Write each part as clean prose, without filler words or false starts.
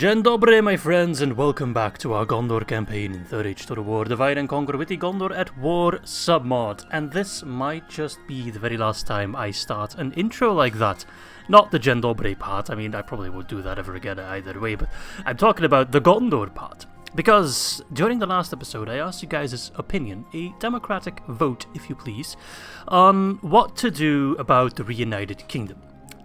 Dzień dobry, my friends, and welcome back to our Gondor campaign in Third Age Total War Divide and Conquer with the Gondor at War submod. And this might just be the very last time I start an intro like that. Not the Dzień dobry part, I mean, I probably won't do that ever again either way, but I'm talking about the Gondor part. Because during the last episode, I asked you guys' opinion, a democratic vote, if you please, on what to do about the reunited kingdom.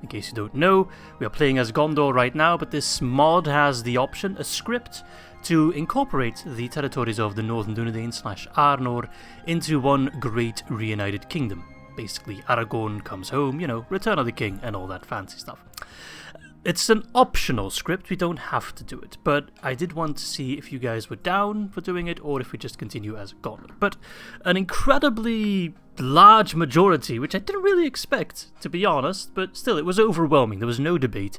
In case you don't know, we are playing as Gondor right now, but this mod has the option, a script, to incorporate the territories of the Northern Dunedain / Arnor into one great reunited kingdom. Basically, Aragorn comes home, you know, Return of the King and all that fancy stuff. It's an optional script, we don't have to do it, but I did want to see if you guys were down for doing it or if we just continue as Gondor. But an incredibly large majority, which I didn't really expect, to be honest, but still, it was overwhelming, there was no debate,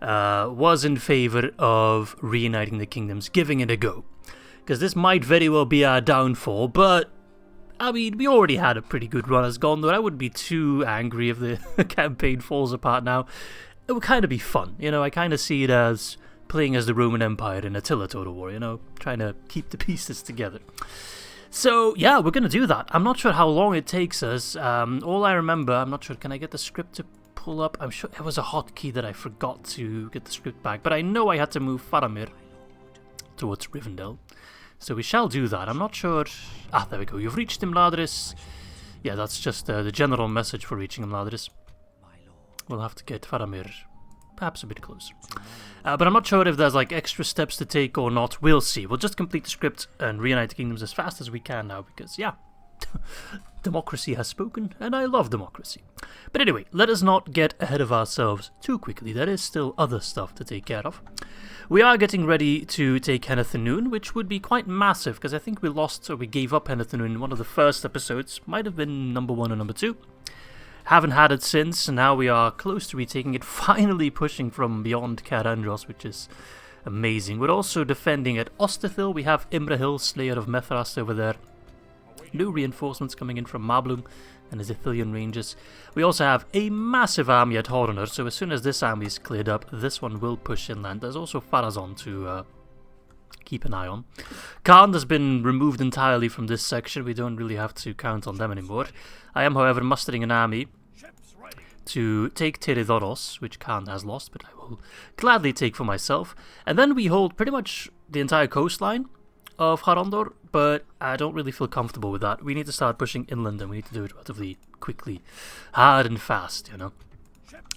was in favour of reuniting the kingdoms, giving it a go. Because this might very well be our downfall, but I mean, we already had a pretty good run as Gondor. I wouldn't be too angry if the campaign falls apart now. It would kind of be fun, you know, I kind of see it as playing as the Roman Empire in Attila Total War, you know, trying to keep the pieces together. So, yeah, we're going to do that. I'm not sure how long it takes us. All I remember, I'm not sure, can I get the script to pull up? I'm sure it was a hotkey that I forgot to get the script back, but I know I had to move Faramir towards Rivendell. So we shall do that. I'm not sure... Ah, there we go. You've reached Imladris. Yeah, that's just the general message for reaching Imladris. We'll have to get Faramir perhaps a bit closer. But I'm not sure if there's like extra steps to take or not. We'll see. We'll just complete the script and reunite the kingdoms as fast as we can now because, yeah, democracy has spoken and I love democracy. But anyway, let us not get ahead of ourselves too quickly. There is still other stuff to take care of. We are getting ready to take Henethanoon, which would be quite massive because I think we lost or we gave up Henethanoon in one of the first episodes. Might have been number 1 or number 2. Haven't had it since, and now we are close to retaking it, finally pushing from beyond Carandros, which is amazing. We're also defending at Ostithil. We have Imrahil, Slayer of Methras, over there. New reinforcements coming in from Mablung and his Ithilien ranges. We also have a massive army at Horner, so as soon as this army is cleared up, this one will push inland. There's also Pharazôn to keep an eye on. Khand has been removed entirely from this section. We don't really have to count on them anymore. I am, however, mustering an army to take Tirithoros, which Khand has lost, but I will gladly take for myself. And then we hold pretty much the entire coastline of Harondor, but I don't really feel comfortable with that. We need to start pushing inland, and we need to do it relatively quickly, hard and fast, you know.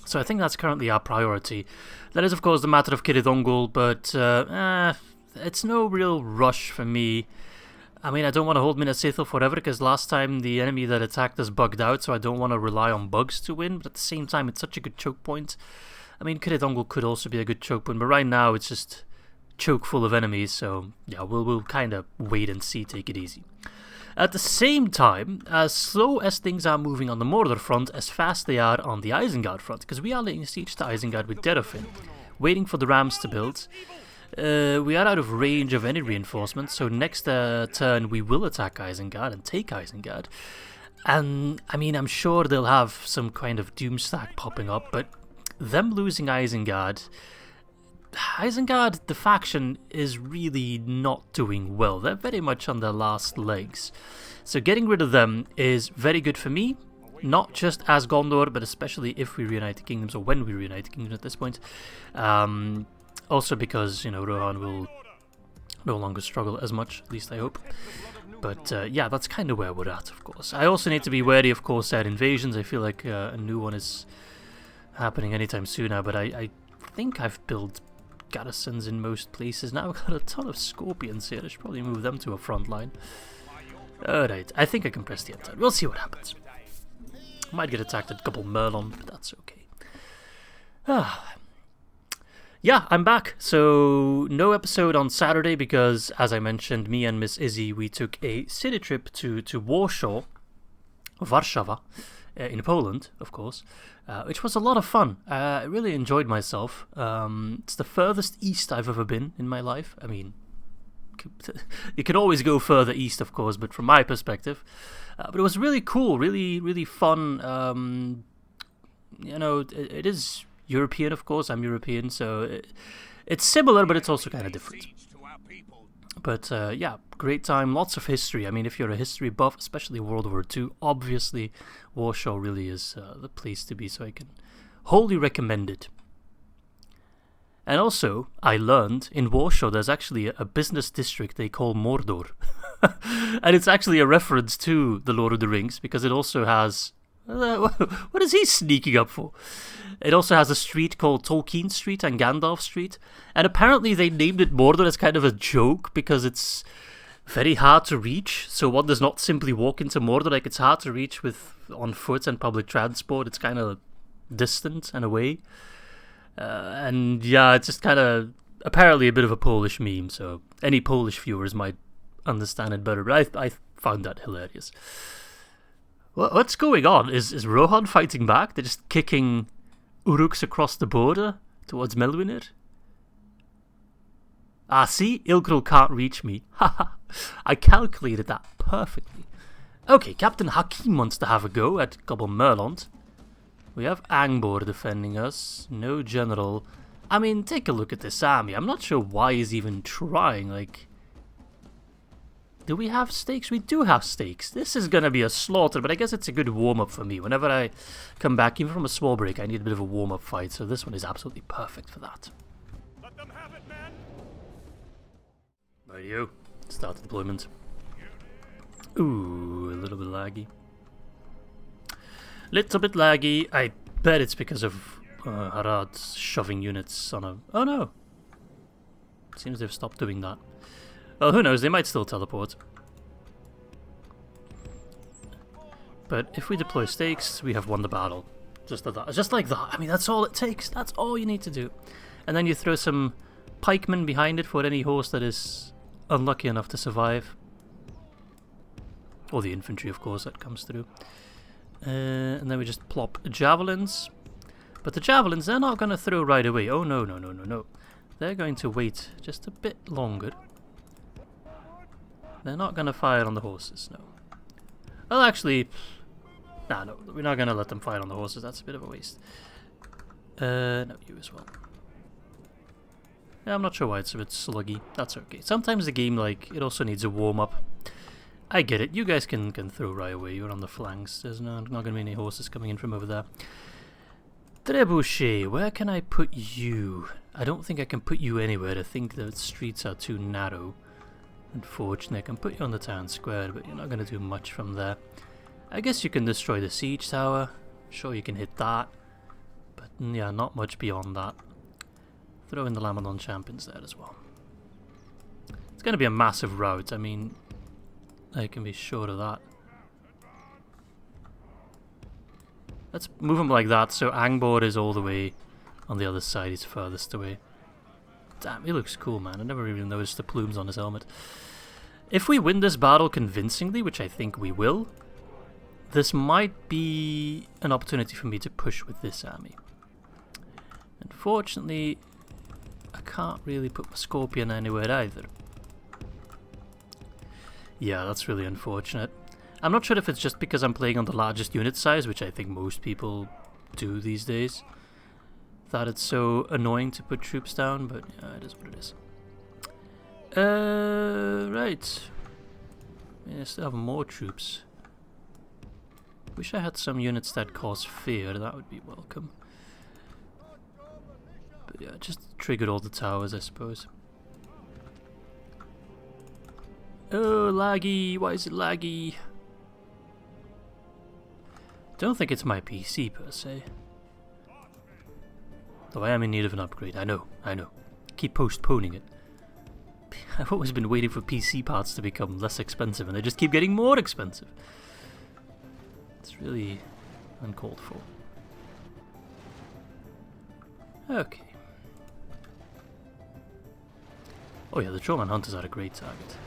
So I think that's currently our priority. That is, of course, the matter of Cirith Ungol, but it's no real rush for me. I mean, I don't want to hold Minas Ithil forever, because last time the enemy that attacked us bugged out, so I don't want to rely on bugs to win, but at the same time, it's such a good choke point. I mean, Cirith Ungol could also be a good choke point, but right now, it's just choke full of enemies, so yeah, we'll kind of wait and see, take it easy. At the same time, as slow as things are moving on the Mordor front, as fast they are on the Isengard front, because we are laying siege to Isengard with Derofin, waiting for the rams to build. We are out of range of any reinforcements, so next turn we will attack Isengard and take Isengard. And, I mean, I'm sure they'll have some kind of doomstack popping up, but them losing Isengard, the faction, is really not doing well. They're very much on their last legs. So getting rid of them is very good for me, not just as Gondor, but especially if we reunite the kingdoms, or when we reunite the kingdoms at this point. Also because, you know, Rohan will no longer struggle as much, at least I hope. But yeah, that's kind of where we're at, of course. I also need to be wary of Corsair invasions. I feel like a new one is happening anytime soon now, but I think I've built garrisons in most places. Now I've got a ton of Scorpions here. I should probably move them to a front line. Alright, I think I can press the enter. We'll see what happens. Might get attacked at Gobel Mirlond, but that's okay. Yeah, I'm back. So, no episode on Saturday because, as I mentioned, me and Miss Izzy, we took a city trip to Warsaw, Warszawa, in Poland, of course, which was a lot of fun. I really enjoyed myself. It's the furthest east I've ever been in my life. I mean, you can always go further east, of course, but from my perspective. But it was really cool, really, really fun. You know, it is European, of course. I'm European, so It's similar, but it's also kind of different. But yeah, great time, lots of history. I mean, if you're a history buff, especially World War II, obviously Warsaw really is the place to be, so I can wholly recommend it. And also, I learned in Warsaw there's actually a business district they call Mordor. And it's actually a reference to The Lord of the Rings, because it also has... what is he sneaking up for? It also has a street called Tolkien Street and Gandalf Street. And apparently they named it Mordor as kind of a joke, because it's very hard to reach. So one does not simply walk into Mordor. Like, it's hard to reach on foot and public transport. It's kind of distant and away. And yeah, it's just kind of apparently a bit of a Polish meme, so any Polish viewers might understand it better, but I found that hilarious. What's going on? Is Rohan fighting back? They're just kicking URUKs across the border towards Melwinir? Ah, see? Ilgrul can't reach me. Haha, I calculated that perfectly. Okay, Captain Hakim wants to have a go at Gobel Mirlond. We have Angbor defending us. No general. I mean, take a look at this army. I'm not sure why he's even trying. Like, do we have stakes? We do have stakes. This is going to be a slaughter, but I guess it's a good warm-up for me. Whenever I come back, even from a small break, I need a bit of a warm-up fight, so this one is absolutely perfect for that. Let them have it, man. Radio. Start deployment. Ooh, a little bit laggy. Little bit laggy. I bet it's because of Harad shoving units on a... Oh no! Seems they've stopped doing that. Well, who knows? They might still teleport. But if we deploy stakes, we have won the battle. Just like that. I mean, that's all it takes. That's all you need to do. And then you throw some pikemen behind it for any horse that is unlucky enough to survive. Or the infantry, of course, that comes through. And then we just plop javelins. But the javelins, they're not going to throw right away. Oh, no, no, no, no, no. They're going to wait just a bit longer. They're not going to fire on the horses, no. Well, actually... Nah, no, we're not going to let them fire on the horses. That's a bit of a waste. No, you as well. Yeah, I'm not sure why it's a bit sluggy. That's okay. Sometimes the game, like, it also needs a warm-up. I get it. You guys can throw right away. You're on the flanks. There's not going to be any horses coming in from over there. Trebuchet, where can I put you? I don't think I can put you anywhere. I think the streets are too narrow. Unfortunately, I can put you on the town square, but you're not going to do much from there. I guess you can destroy the siege tower. Sure, you can hit that. But yeah, not much beyond that. Throw in the Lamadon champions there as well. It's going to be a massive rout. I mean... I can be sure of that. Let's move him like that, so Angbor is all the way on the other side, he's furthest away. Damn, he looks cool, man. I never even noticed the plumes on his helmet. If we win this battle convincingly, which I think we will, this might be an opportunity for me to push with this army. Unfortunately, I can't really put my Scorpion anywhere either. Yeah, that's really unfortunate. I'm not sure if it's just because I'm playing on the largest unit size, which I think most people do these days, that it's so annoying to put troops down, but yeah, it is what it is. Right. I still have more troops. Wish I had some units that cause fear, that would be welcome. But yeah, just triggered all the towers, I suppose. Oh, laggy. Why is it laggy? Don't think it's my PC per se. Though I am in need of an upgrade. I know. Keep postponing it. I've always been waiting for PC parts to become less expensive, and they just keep getting more expensive. It's really uncalled for. Okay. Oh yeah, the Trollman Hunters are a great target.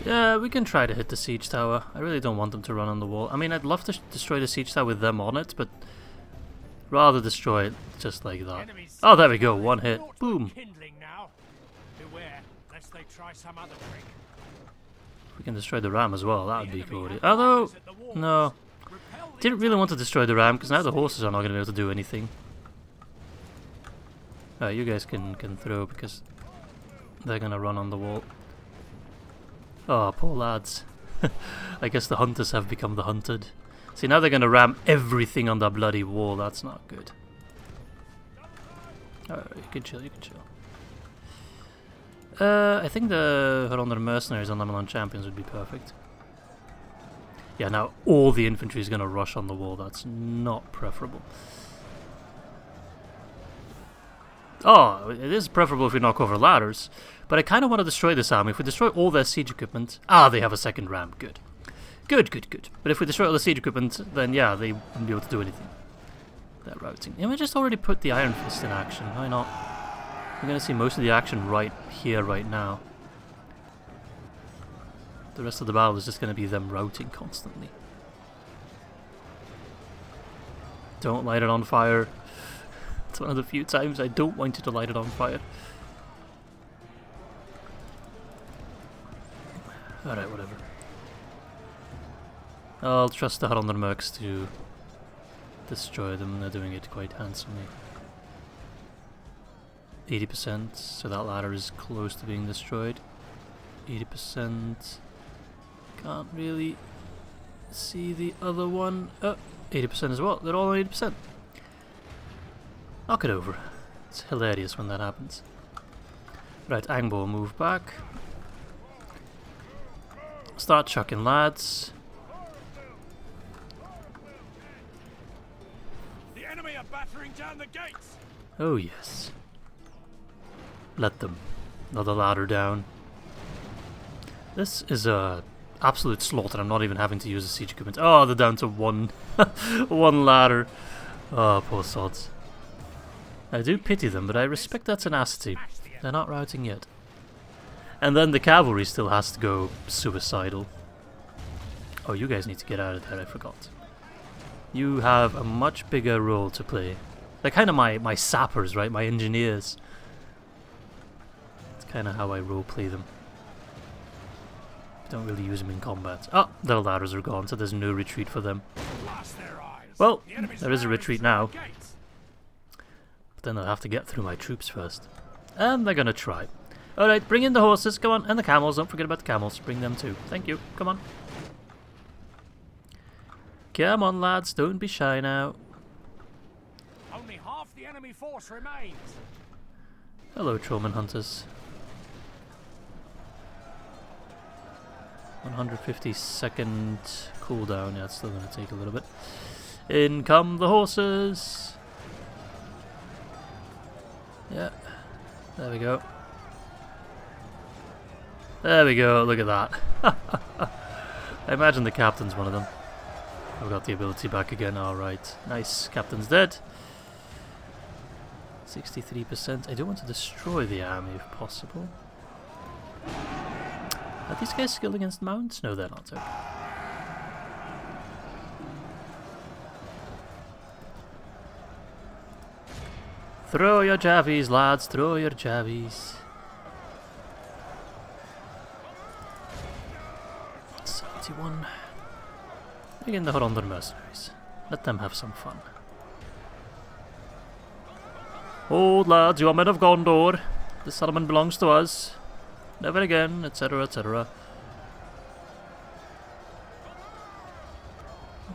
Yeah, we can try to hit the siege tower. I really don't want them to run on the wall. I mean, I'd love to destroy the siege tower with them on it, but rather destroy it just like that. Oh, there we go. One hit. Boom. Beware, lest they try some other trick. We can destroy the ram as well. That would be cool. Although, no. Didn't really want to destroy the ram, because now the horses are not going to be able to do anything. You guys can throw because they're gonna run on the wall. Oh, poor lads. I guess the hunters have become the hunted. See, now they're gonna ram everything on that bloody wall. That's not good. Alright, you can chill, you can chill. I think the Gondor mercenaries on the Mirlond champions would be perfect. Yeah, now all the infantry is gonna rush on the wall. That's not preferable. Oh, it is preferable if we knock over ladders, but I kind of want to destroy this army. If we destroy all their siege equipment... Ah, they have a second ram. Good. Good, good, good. But if we destroy all the siege equipment, then yeah, they wouldn't be able to do anything. They're routing. Yeah, we just already put the Iron Fist in action. Why not? We're going to see most of the action right here, right now. The rest of the battle is just going to be them routing constantly. Don't light it on fire. It's one of the few times I don't want you to light it on fire. Alright, whatever. I'll trust the Gondor mercs to destroy them. They're doing it quite handsomely. 80%, so that ladder is close to being destroyed. 80%. Can't really see the other one. 80% as well. They're all on 80%. Knock it over. It's hilarious when that happens. Right, Angbo, move back. Start chucking lads. The enemy are battering down the gates. Oh yes. Let them. Another ladder down. This is a absolute slaughter. I'm not even having to use a siege equipment. Oh, they're down to one one ladder. Oh, poor sods. I do pity them, but I respect their tenacity. They're not routing yet. And then the cavalry still has to go suicidal. Oh, you guys need to get out of there, I forgot. You have a much bigger role to play. They're kind of my sappers, right? My engineers. It's kind of how I roleplay them. Don't really use them in combat. Oh, their ladders are gone, so there's no retreat for them. Well, there is a retreat now. But then they'll have to get through my troops first. And they're gonna try. Alright, bring in the horses, come on, and the camels. Don't forget about the camels. Bring them too. Thank you. Come on. Come on, lads. Don't be shy now. Only half the enemy force remains. Hello, Trollman hunters. 150-second cooldown. Yeah, it's still going to take a little bit. In come the horses. Yeah. There we go. There we go. Look at that. I imagine the captain's one of them. I've got the ability back again. Alright. Nice. Captain's dead. 63%. I do want to destroy the army if possible. Are these guys skilled against mounts? No, they're not. Okay. Throw your javies, lads. Throw your javies. 71. Bring in the Gondor mercenaries. Let them have some fun. Hold, lads, you are men of Gondor. The settlement belongs to us. Never again, etc., etc.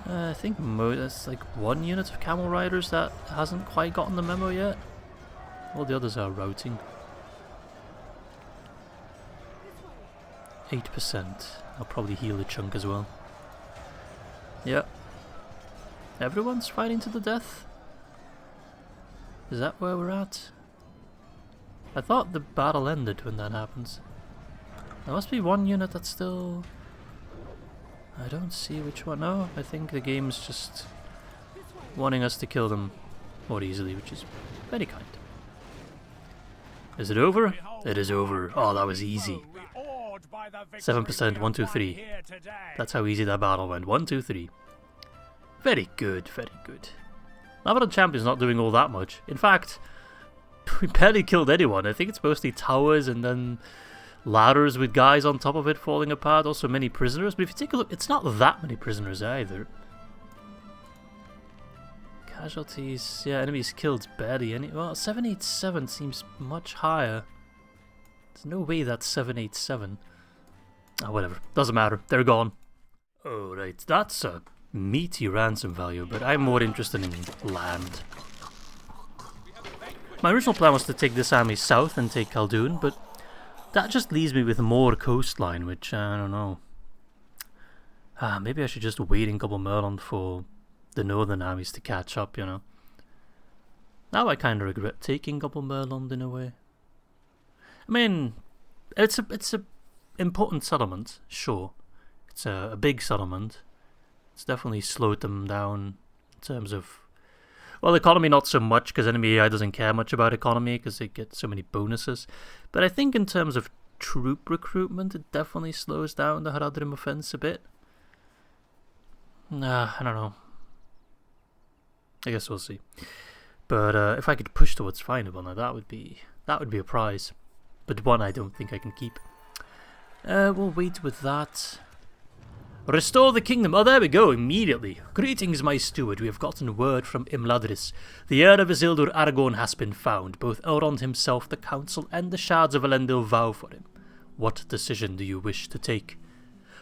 I think there's like one unit of camel riders that hasn't quite gotten the memo yet. All the others are routing. 8%. I'll probably heal a chunk as well. Yep. Everyone's fighting to the death? Is that where we're at? I thought the battle ended when that happens. There must be one unit that's still... I don't see which one. No, I think the game's just wanting us to kill them more easily, which is very kind. Is it over? It is over. Oh, that was easy. 7%, 1, 2, 3. That's how easy that battle went. 1, 2, 3. Very good, very good. Mirlond Champion's not doing all that much. In fact, we barely killed anyone. I think it's mostly towers and then ladders with guys on top of it falling apart. Also many prisoners. But if you take a look, it's not that many prisoners either. Casualties, yeah, enemies killed barely any. Well, 787 seems much higher. There's no way that's 787. Oh, whatever. Doesn't matter. They're gone. Alright, that's a meaty ransom value, but I'm more interested in land. My original plan was to take this army south and take Khaldun, but that just leaves me with more coastline, which I don't know. Maybe I should just wait in Gobel Mirlond for the northern armies to catch up, you know. Now I kind of regret taking Gobel Mirlond in a way. I mean, it's a important settlement, sure. It's a big settlement. It's definitely slowed them down in terms of, well, economy not so much, because enemy AI doesn't care much about economy because they get so many bonuses. But I think in terms of troop recruitment, it definitely slows down the Haradrim offense a bit. I don't know. I guess we'll see. But if I could push towards final, now that would be a prize. But one I don't think I can keep. We'll wait with that. Restore the kingdom. Oh, there we go, immediately. Greetings, my steward. We have gotten word from Imladris. The heir of Isildur Aragorn has been found. Both Elrond himself, the council, and the shards of Elendil vow for him. What decision do you wish to take?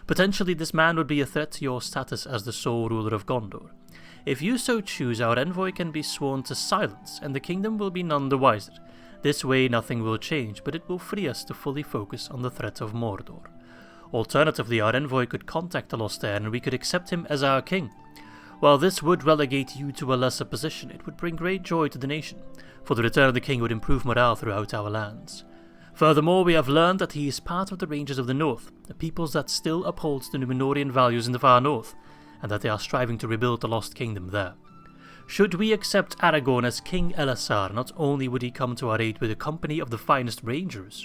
Potentially this man would be a threat to your status as the sole ruler of Gondor. If you so choose, our envoy can be sworn to silence, and the kingdom will be none the wiser. This way nothing will change, but it will free us to fully focus on the threat of Mordor. Alternatively, our envoy could contact the Lost Heir and we could accept him as our king. While this would relegate you to a lesser position, it would bring great joy to the nation, for the return of the king would improve morale throughout our lands. Furthermore, we have learned that he is part of the Rangers of the North, a peoples that still upholds the Númenórean values in the far north, and that they are striving to rebuild the Lost Kingdom there. Should we accept Aragorn as King Elessar, not only would he come to our aid with a company of the finest Rangers,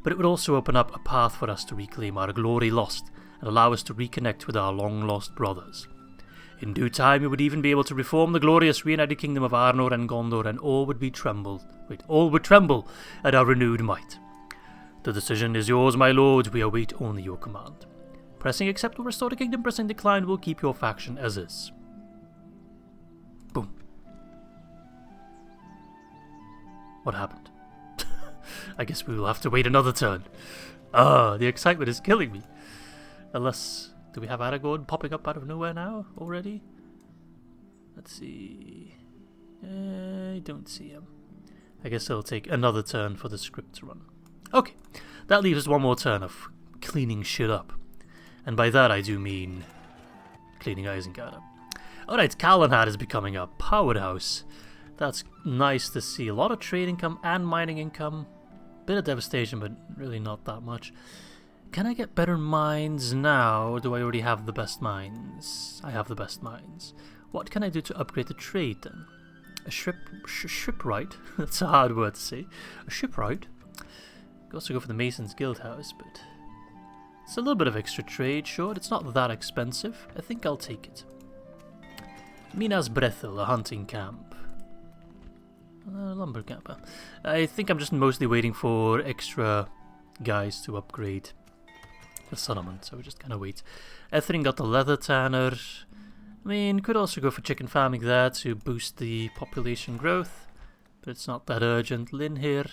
but it would also open up a path for us to reclaim our glory lost and allow us to reconnect with our long-lost brothers. In due time, we would even be able to reform the glorious reunited kingdom of Arnor and Gondor, and all would tremble at our renewed might. The decision is yours, my lord. We await only your command. Pressing accept will restore the kingdom. Pressing decline will keep your faction as is. Boom. What happened? I guess we will have to wait another turn. The excitement is killing me. Unless, do we have Aragorn popping up out of nowhere now already? Let's see. I don't see him. I guess it'll take another turn for the script to run. Okay, that leaves us one more turn of cleaning shit up. And by that I do mean cleaning Isengard up. Alright, Calenhad is becoming a powerhouse. That's nice to see. A lot of trade income and mining income. Bit of devastation, but really not that much. Can I get better mines now, or do I already have the best mines? I have the best mines. What can I do to upgrade the trade then? A shipwright? That's a hard word to say. A shipwright? Could also go for the Mason's Guildhouse, but it's a little bit of extra trade, sure. It's not that expensive. I think I'll take it. Minas Brethil, a hunting camp. Lumber camper. I think I'm just mostly waiting for extra guys to upgrade the settlement, so we're just gonna wait. Ethring got the leather tanner. I mean, could also go for chicken farming there to boost the population growth, but it's not that urgent. Linhir.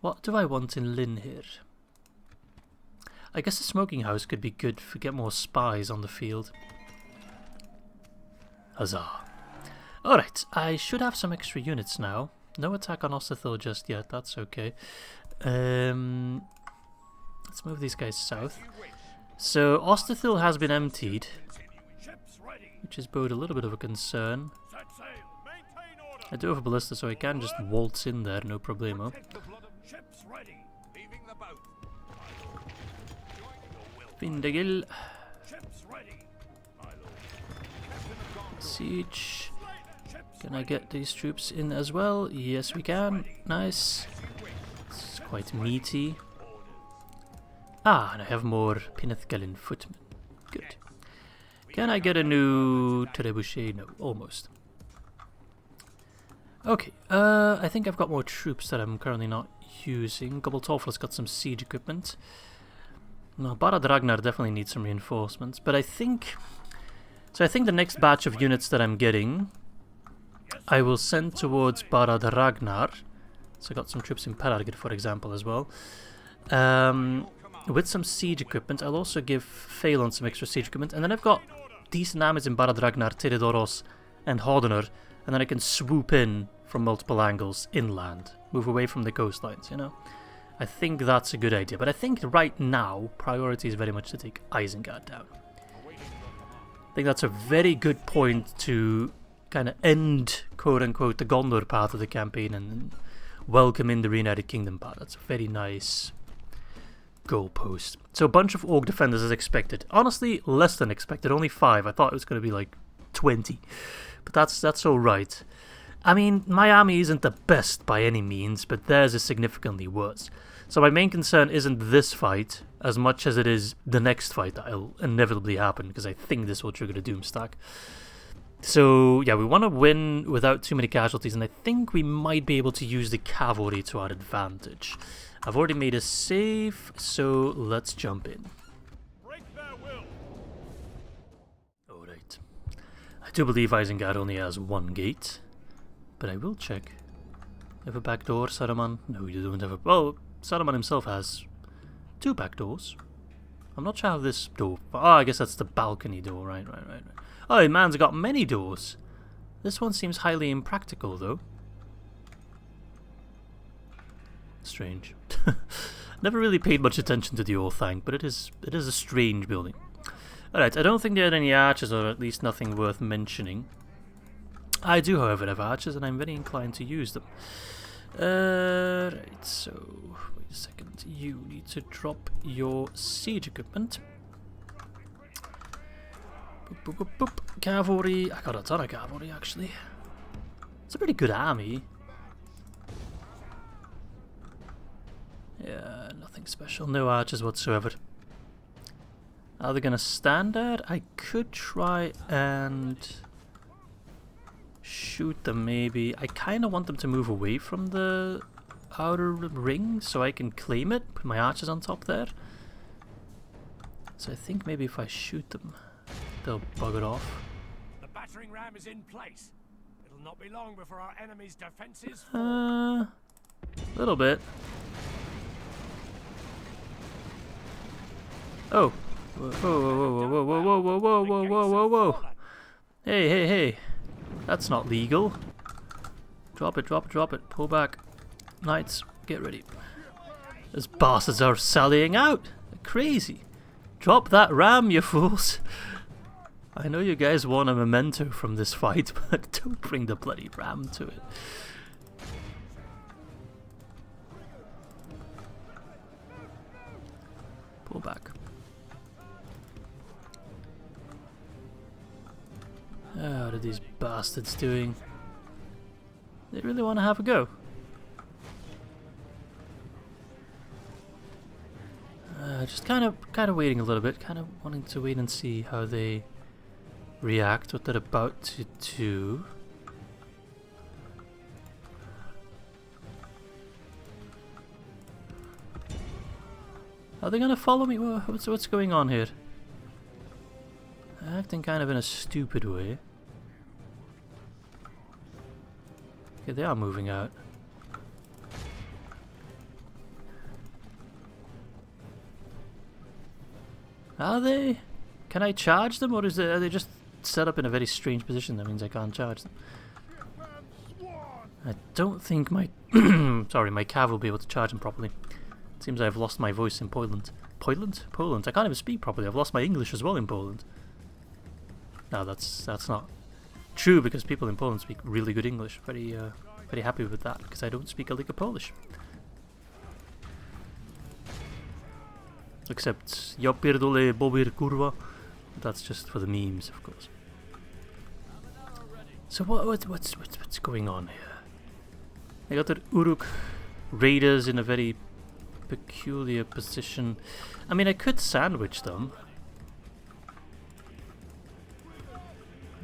What do I want in Linhir? I guess the smoking house could be good to get more spies on the field. Huzzah. Alright, I should have some extra units now. No attack on Ostithil just yet, that's okay. Let's move these guys south. So, Ostithil has been emptied, which is both a little bit of a concern. I do have a ballista, so I can just waltz in there, no problemo. Vindagil. Siege. Can I get these troops in as well? Yes, we can. Nice. It's quite meaty. And I have more Pinethgalin footmen. Good. Can I get a new trebuchet? No, almost. Okay, I think I've got more troops that I'm currently not using. Gobel Torfla's got some siege equipment. No, Barad Ragnar definitely needs some reinforcements, but I think... So I think the next batch of units that I'm getting I will send towards Barad Ragnar. So I got some troops in Pelargir, for example, as well. With some siege equipment, I'll also give Phelan some extra siege equipment. And then I've got decent armies in Barad Ragnar, Tirithoros, and Hoddinur. And then I can swoop in from multiple angles inland. Move away from the coastlines, you know. I think that's a good idea. But I think right now, priority is very much to take Isengard down. I think that's a very good point to kind of end, quote-unquote, the Gondor part of the campaign and welcome in the Reunited Kingdom part. That's a very nice goalpost. So a bunch of Orc defenders as expected. Honestly, less than expected. Only 5. I thought it was going to be like 20. But that's alright. I mean, my army isn't the best by any means, but theirs is significantly worse. So my main concern isn't this fight as much as it is the next fight that will inevitably happen, because I think this will trigger the Doomstack. So yeah, we want to win without too many casualties, and I think we might be able to use the cavalry to our advantage. I've already made a save, so let's jump in. Alright. I do believe Isengard only has 1 gate, but I will check. Have a back door, Saruman? No, you don't have a... Well, Saruman himself has 2 back doors. I'm not sure how this door... Oh, I guess that's the balcony door, right. Oh, man's got many doors. This one seems highly impractical, though. Strange. Never really paid much attention to the Orthanc, but it is a strange building. Alright, I don't think there are any archers, or at least nothing worth mentioning. I do, however, have archers, and I'm very inclined to use them. Right, so... Wait a second. You need to drop your siege equipment. Boop, boop, boop, boop. Cavalry. I got a ton of cavalry, actually. It's a pretty good army. Yeah, nothing special. No archers whatsoever. Are they going to stand there? I could try and shoot them, maybe. I kind of want them to move away from the outer ring so I can claim it. Put my archers on top there. So I think maybe if I shoot them, they'll bugger off. The battering ram is in place. It'll not be long before our enemy's defenses fall. A little bit. Oh. Whoa, whoa, whoa, whoa, whoa, whoa, whoa, whoa, whoa, whoa, whoa, whoa. Hey, hey, hey. That's not legal. Drop it, drop it, drop it. Pull back. Knights, get ready. Those bastards are sallying out. They're crazy. Drop that ram, you fools. I know you guys want a memento from this fight, but don't bring the bloody ram to it. Pull back. What are these bastards doing? They really want to have a go. Just kind of waiting a little bit, kind of wanting to wait and see how they react, what they're about to do. Are they gonna follow me? What's going on here? Acting kind of in a stupid way. Okay, they are moving out. Are they? Can I charge them, or are they just set up in a very strange position? That means I can't charge them. I don't think my sorry, my cav will be able to charge them properly. It seems I've lost my voice in Poland. Poland? I can't even speak properly. I've lost my English as well in Poland. No, that's not true, because people in Poland speak really good English. Very happy with that, because I don't speak a lick of Polish. Except ja pierdolę bobir kurwa. That's just for the memes, of course. So what's going on here? I got the URUK raiders in a very peculiar position. I mean, I could sandwich them.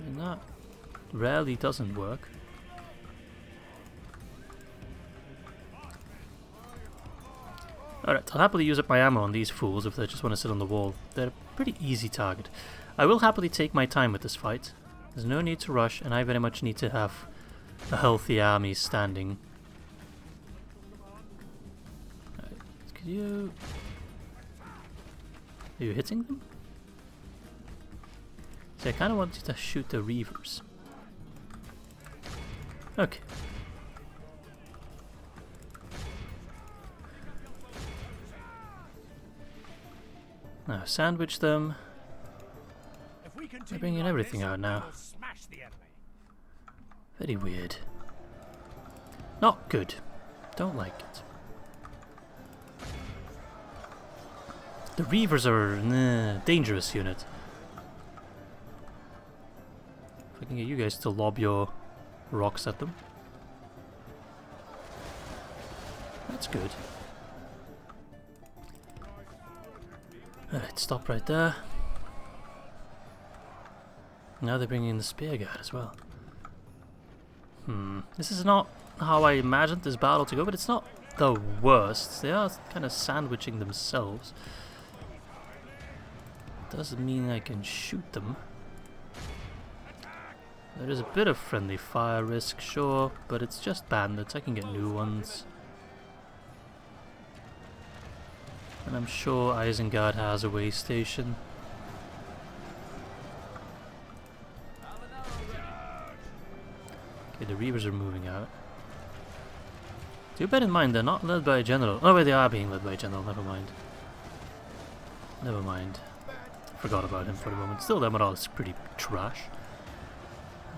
And that rarely doesn't work. Alright, I'll happily use up my ammo on these fools if they just want to sit on the wall. They're a pretty easy target. I will happily take my time with this fight. There's no need to rush, and I very much need to have a healthy army standing. Right, could you... Are you hitting them? See, I kind of want you to shoot the Reavers. Okay. Now, sandwich them. They're bringing everything out now. Very weird. Not good. Don't like it. The Reavers are a dangerous unit. If I can get you guys to lob your rocks at them. That's good. Alright, stop right there. Now they're bringing in the spear guard as well. This is not how I imagined this battle to go, but it's not the worst. They are kind of sandwiching themselves. Doesn't mean I can shoot them. There is a bit of friendly fire risk, sure, but it's just bandits. I can get new ones. And I'm sure Isengard has a way station. Okay, the Reavers are moving out. Do bear in mind they're not led by a general. Oh wait, they are being led by a general, never mind. Never mind. Forgot about him for a moment. Still, their morale is pretty trash.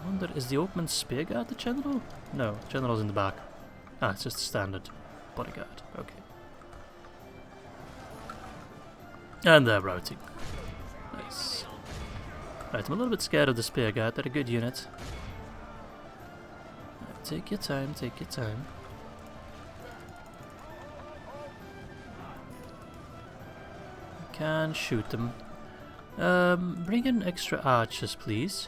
I wonder, is the Oakman Spearguard the general? No, general's in the back. Ah, it's just a standard bodyguard. Okay. And they're routing. Nice. Right, I'm a little bit scared of the Spearguard. They're a good unit. Take your time, take your time. You can shoot them. Bring in extra archers, please.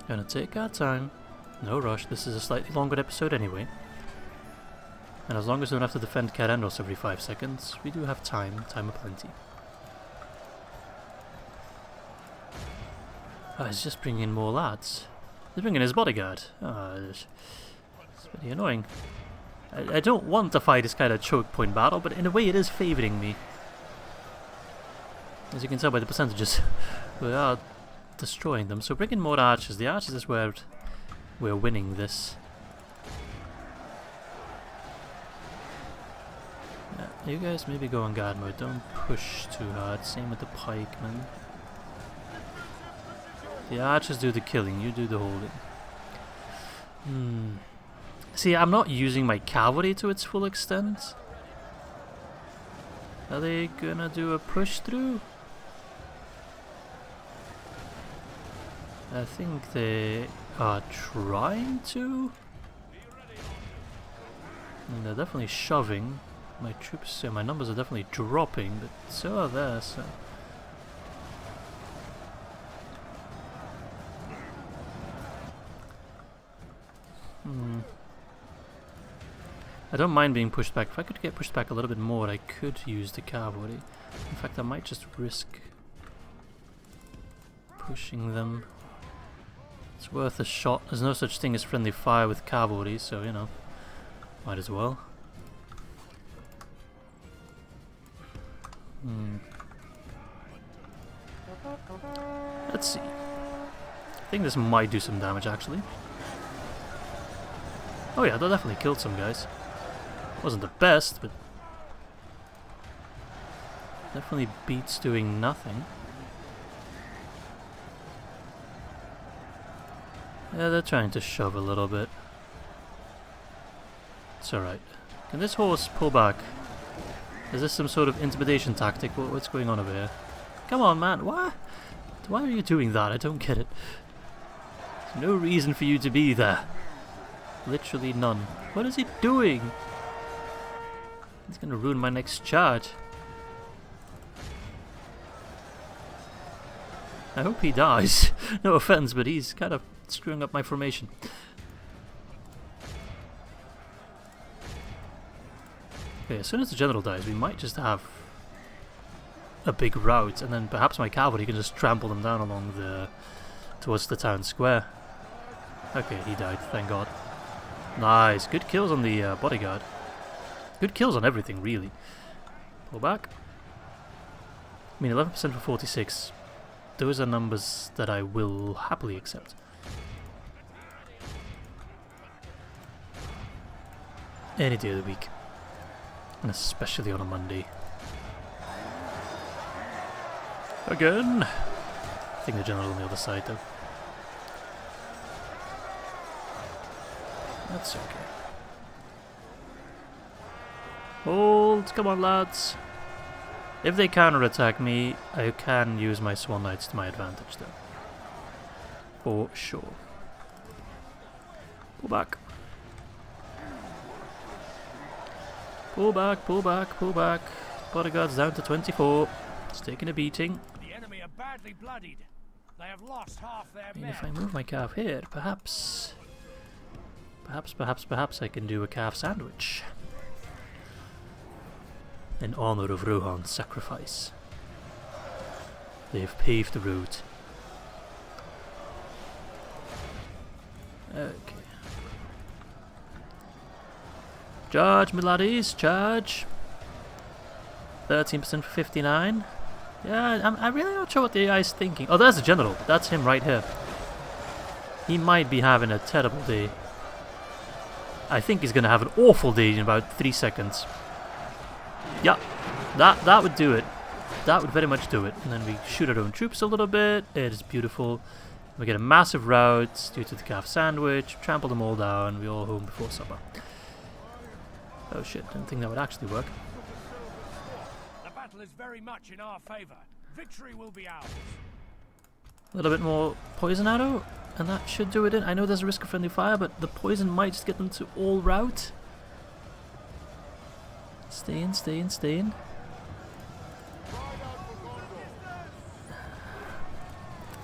Gonna take our time. No rush, this is a slightly longer episode anyway. And as long as we don't have to defend Carandos every 5 seconds, we do have time aplenty. Oh, he's just bringing in more lads. He's bringing his bodyguard. Oh, it's pretty annoying. I don't want to fight this kind of choke point battle, but in a way it is favouring me. As you can tell by the percentages, we are destroying them. So bring in more archers. The archers is where we're winning this. Yeah, you guys maybe go on guard mode. Don't push too hard. Same with the pikemen. The archers do the killing, you do the holding. See, I'm not using my cavalry to its full extent. Are they gonna do a push through? I think they are trying to. And they're definitely shoving. My troops, my numbers are definitely dropping, but so are theirs. So. I don't mind being pushed back. If I could get pushed back a little bit more, I could use the cavalry. In fact, I might just risk pushing them. It's worth a shot. There's no such thing as friendly fire with cavalry, so, you know, might as well. Let's see. I think this might do some damage, actually. Oh yeah, that definitely killed some guys. Wasn't the best, but definitely beats doing nothing. Yeah, they're trying to shove a little bit. It's alright. Can this horse pull back? Is this some sort of intimidation tactic? What's going on over here? Come on, man. Why are you doing that? I don't get it. There's no reason for you to be there. Literally none. What is he doing? He's gonna ruin my next charge. I hope he dies. No offense, but he's kind of screwing up my formation. Okay, as soon as the general dies, we might just have a big rout, and then perhaps my cavalry can just trample them down along towards the town square. Okay, he died, thank god. Nice, good kills on the bodyguard. Good kills on everything, really. Pull back. I mean, 11% for 46. Those are numbers that I will happily accept. Any day of the week. And especially on a Monday. Again! I think the general on the other side, though. That's okay. Hold! Come on, lads! If they counter-attack me, I can use my Swan Knights to my advantage, though. For sure. Pull back. Pull back, pull back, pull back. Bodyguard's down to 24. It's taking a beating. The enemy are badly bloodied. They have lost half their men. If I move my calf here, perhaps I can do a calf sandwich. In honor of Rohan's sacrifice. They have paved the road. Okay. Charge, my laddies, charge. 13% for 59. Yeah, I'm really not sure what the AI is thinking. Oh, there's the general. That's him right here. He might be having a terrible day. I think he's going to have an awful day in about 3 seconds. Yeah, that would do it. That would very much do it. And then we shoot our own troops a little bit. It is beautiful. We get a massive rout due to the calf sandwich. Trample them all down. We all home before supper. Oh shit, didn't think that would actually work. The battle is very much in our favor. Victory will be ours. A little bit more poison arrow, and that should do it in. I know there's a risk of friendly fire, but the poison might just get them to all rout. Stay in, stay in, stay in.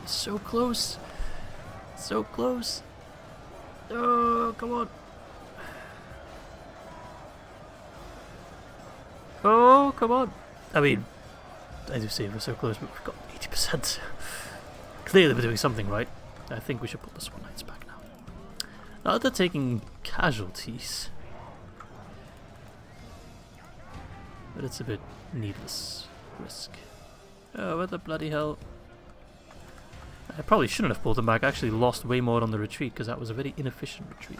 So close. So close. Oh, come on. Oh, come on. I mean, I do say we're so close, but we've got 80%. Clearly we're doing something right. I think we should put the Swan Knights back now. Now that they're taking casualties. But it's a bit needless risk. Oh, what the bloody hell. I probably shouldn't have pulled them back. I actually lost way more on the retreat because that was a very inefficient retreat.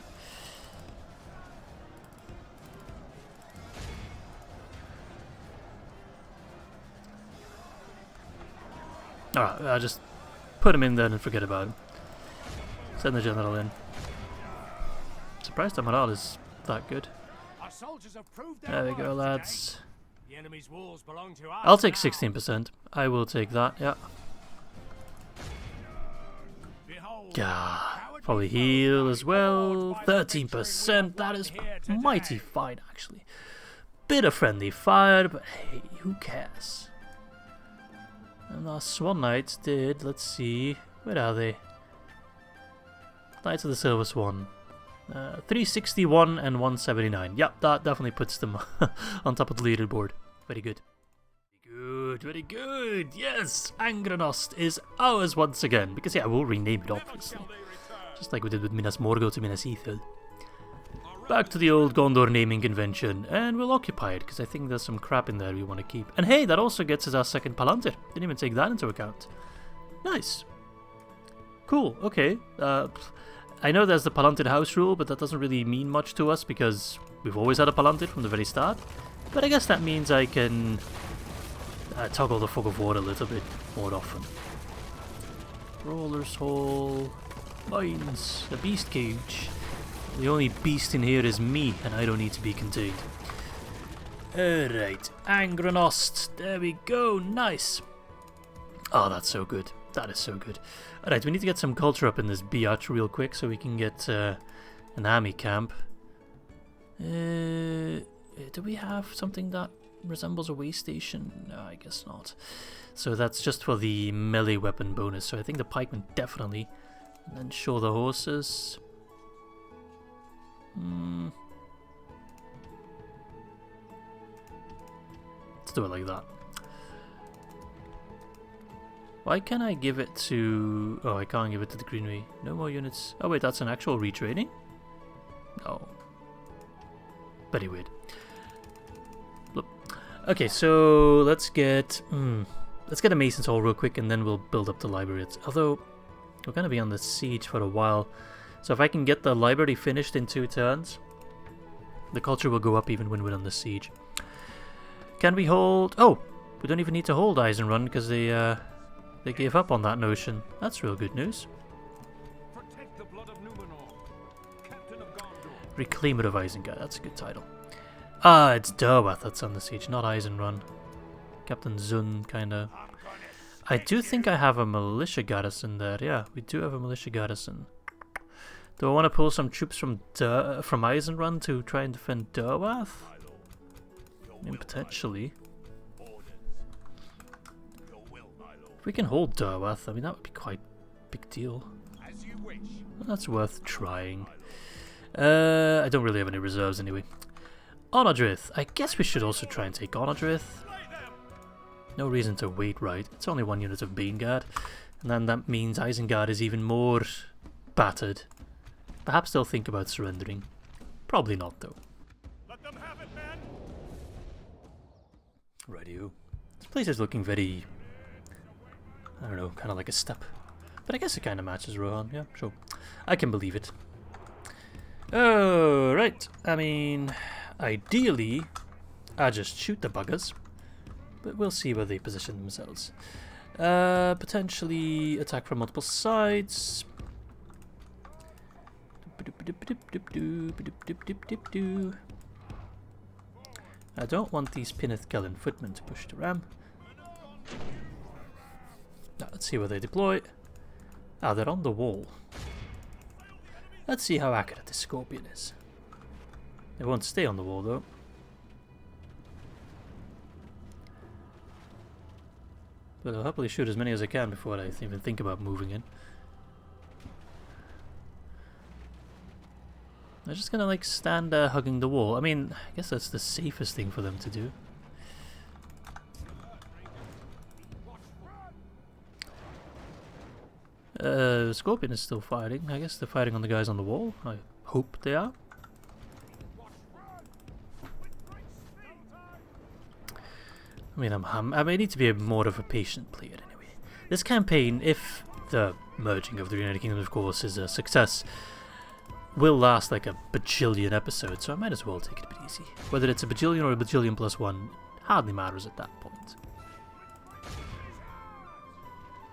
Alright, I'll just put him in there and forget about him. Send the general in. Surprised our morale is that good. Our soldiers have proved There we go, lads. The enemy's walls belong to us. I'll take 16%. I will take that, yeah. God, probably heal as well. 13%, that is mighty fine, actually. Bit of friendly fire, but hey, who cares? And our Swan Knights did, let's see, where are they? Knights of the Silver Swan. 361 and 179. Yep, that definitely puts them on top of the leaderboard. Very good. Very good, very good. Yes, Angranost is ours once again. Because yeah, we'll rename it obviously. Just like we did with Minas Morgul to Minas Ithil. Back to the old Gondor naming convention, and we'll occupy it, because I think there's some crap in there we want to keep. And hey, that also gets us our second Palantir. Didn't even take that into account. Nice. Cool, okay. I know there's the Palantir house rule, but that doesn't really mean much to us, because we've always had a Palantir from the very start. But I guess that means I can toggle the Fog of War a little bit more often. Roller's Hole, Mines, a Beast Cage. The only beast in here is me, and I don't need to be contained. Alright, Angranost. There we go, nice. Oh, that's so good. That is so good. Alright, we need to get some culture up in this biatch real quick so we can get an army camp. Do we have something that resembles a way station? No, I guess not. So that's just for the melee weapon bonus. So I think the pikemen definitely. And then show the horses. Let's do it like that. Why can't I give it to... Oh, I can't give it to the Greenway. No more units. Oh wait, that's an actual retraining? No. Very weird. Look. Okay, so let's get... let's get a Mason's Hall real quick and then we'll build up the library. Although, we're going to be on the siege for a while. So if I can get the library finished in 2 turns, the culture will go up even when we're on the siege. Can we hold... Oh! We don't even need to hold Eisenrun because they gave up on that notion. That's real good news. Protect the blood of Numenor, Captain of Gondor. Reclaimer of Isengard, that's a good title. Ah, it's Derwath that's on the siege, not Eisenrun. Captain Zun, kinda. I do think I have a militia garrison there. Yeah, we do have a militia garrison. Do I want to pull some troops from Eisenrun to try and defend Derwath? I mean, potentially. If we can hold Derwath, I mean, that would be quite a big deal. As you wish. Well, that's worth trying. I don't really have any reserves anyway. Onodrith. I guess we should also try and take Onodrith. No reason to wait, right? It's only 1 unit of Baneguard. And then that means Isengard is even more battered. Perhaps they'll think about surrendering. Probably not, though. Let them have it, men. Rightio. This place is looking very... I don't know, kind of like a step. But I guess it kind of matches Rohan. Yeah, sure. I can believe it. Oh, right. I mean, ideally, I just shoot the buggers. But we'll see where they position themselves. Potentially attack from multiple sides. I don't want these Pinneth Kellen footmen to push the ram. Now, let's see where they deploy. Ah, they're on the wall. Let's see how accurate this Scorpion is. They won't stay on the wall, though. But I'll happily shoot as many as I can before I even think about moving in. They're just gonna like stand there hugging the wall. I mean, I guess that's the safest thing for them to do. Scorpion is still fighting. I guess they're fighting on the guys on the wall. I hope they are. I mean, I may need to be more of a patient player anyway. This campaign, if the merging of the United Kingdom, of course, is a success, will last like a bajillion episodes, so I might as well take it a bit easy. Whether it's a bajillion or a bajillion plus 1 hardly matters at that point.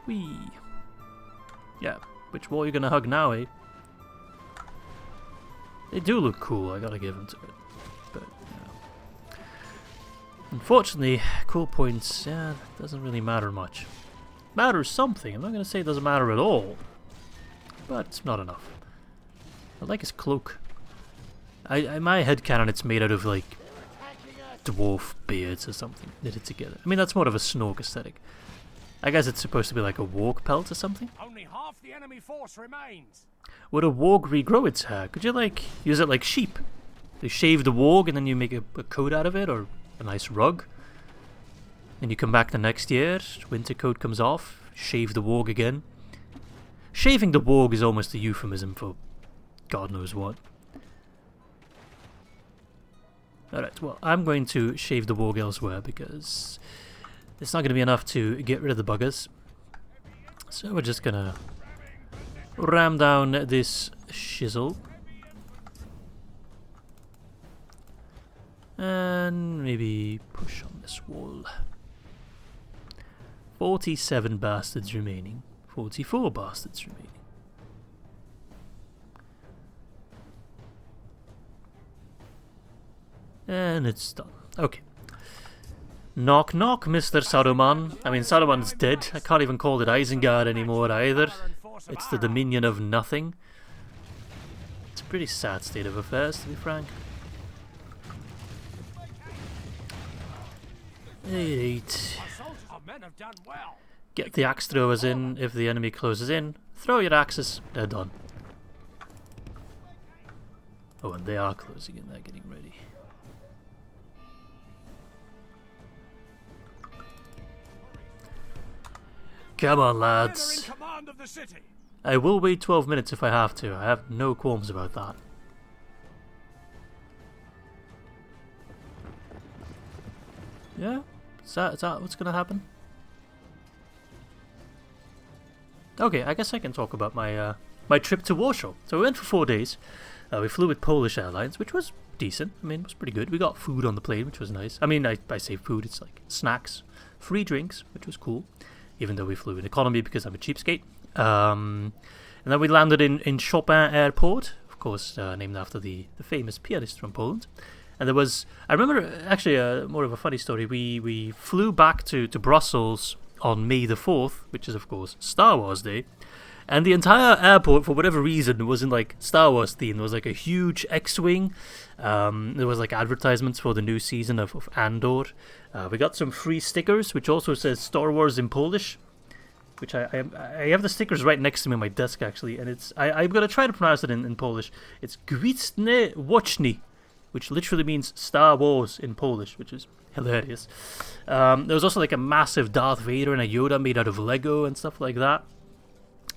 Whee! Yeah, which wall are you gonna hug now, eh? They do look cool, I gotta give them to it. But, yeah. Unfortunately, cool points, yeah, doesn't really matter much. Matters something, I'm not gonna say it doesn't matter at all. But it's not enough. I like his cloak. In my headcanon it's made out of like dwarf beards or something knitted together. I mean, that's more of a Snork aesthetic. I guess it's supposed to be like a warg pelt or something. Only half the enemy force remains. Would a warg regrow its hair? Could you like use it like sheep? They shave the warg and then you make a coat out of it, or a nice rug. Then you come back the next year, winter coat comes off, shave the warg again. Shaving the warg is almost a euphemism for God knows what. Alright, well, I'm going to shave the warg elsewhere because it's not going to be enough to get rid of the buggers. So we're just going to ram down this shizzle. And maybe push on this wall. 47 bastards remaining. 44 bastards remaining. And it's done. Okay. Knock knock, Mr. Saruman. I mean, Saruman's dead. I can't even call it Isengard anymore either. It's the Dominion of Nothing. It's a pretty sad state of affairs, to be frank. Alright. Get the axe throwers in. If the enemy closes in, throw your axes. They're done. Oh, and they are closing in. They're getting ready. Come on, Men are in lads. command of the city. I will wait 12 minutes if I have to. I have no qualms about that. Yeah? Is that what's gonna happen? Okay, I guess I can talk about my my trip to Warsaw. So we went for 4 days. We flew with Polish Airlines, which was decent. I mean, it was pretty good. We got food on the plane, which was nice. I mean, I say food, it's like snacks, free drinks, which was cool. Even though we flew in economy because I'm a cheapskate. And then we landed in Chopin Airport, of course, named after the famous pianist from Poland. And there was, I remember, actually, more of a funny story. We flew back to Brussels on May the 4th, which is, of course, Star Wars Day. And the entire airport, for whatever reason, was in, like, Star Wars theme. There was, like, a huge X-Wing. There was, like, advertisements for the new season of Andor. We got some free stickers, which also says Star Wars in Polish. Which I have the stickers right next to me on my desk, actually. And it's I'm going to try to pronounce it in Polish. It's Gwiezdne Wojny, which literally means Star Wars in Polish, which is hilarious. There was also, like, a massive Darth Vader and a Yoda made out of Lego and stuff like that.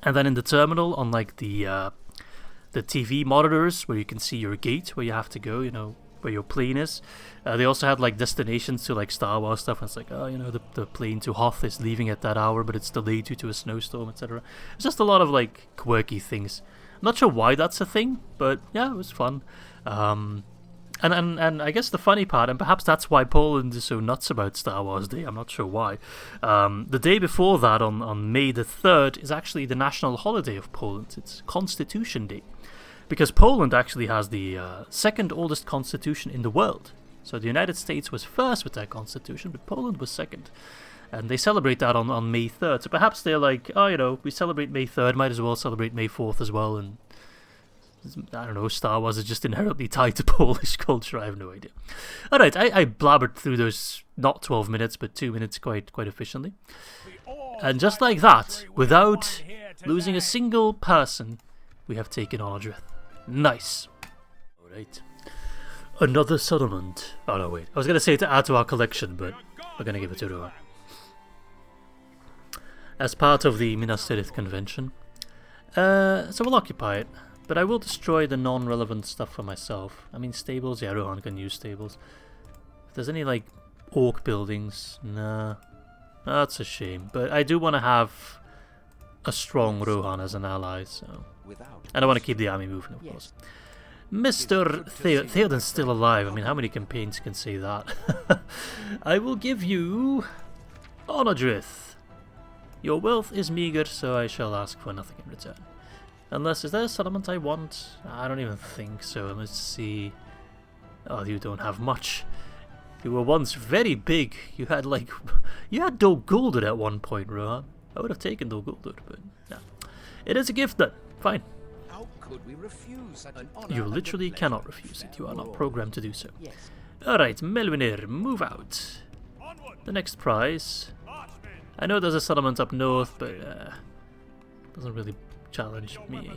And then in the terminal, on, like, the TV monitors where you can see your gate, where you have to go, you know, where your plane is. They also had, like, destinations to, like, Star Wars stuff. And it's like, oh, you know, the plane to Hoth is leaving at that hour, but it's delayed due to a snowstorm, etc. It's just a lot of, like, quirky things. I'm not sure why that's a thing, but yeah, it was fun. And I guess the funny part, and perhaps that's why Poland is so nuts about Star Wars Day, I'm not sure why. The day before that, on May the 3rd, is actually the national holiday of Poland. It's Constitution Day. Because Poland actually has the second oldest constitution in the world. So the United States was first with their constitution, but Poland was second. And they celebrate that on May 3rd. So perhaps they're like, oh, you know, we celebrate May 3rd, might as well celebrate May 4th as well, and I don't know, Star Wars is just inherently tied to Polish culture. I have no idea. Alright, I blabbered through those, not 12 minutes, but 2 minutes quite efficiently. And just like that, without losing a single person, we have taken Onodrith. Nice. Alright. Another settlement. Oh no, wait. I was going to say to add to our collection, but we're going to give it to Rohan. As part of the Minas Tirith convention. So we'll occupy it. But I will destroy the non-relevant stuff for myself. I mean, stables, yeah, Rohan can use stables. If there's any, like, orc buildings, nah. That's a shame. But I do want to have a strong Rohan as an ally, so... And I want to keep the army moving, of course. Mr. Theoden's still alive. I mean, how many campaigns can say that? I will give you... Onodrith. Your wealth is meager, so I shall ask for nothing in return. Unless, is there a settlement I want? I don't even think so. Let's see. Oh, you don't have much. You were once very big. You had, like... You had Dol Guldur at one point, Rohan. I would have taken Dol Guldur, but... Yeah. It is a gift, then. Fine. How could we refuse such an honor? You literally cannot refuse it. You are not programmed to do so. Alright, Melvinir, move out. The next prize. I know there's a settlement up north, but... doesn't really... challenge me.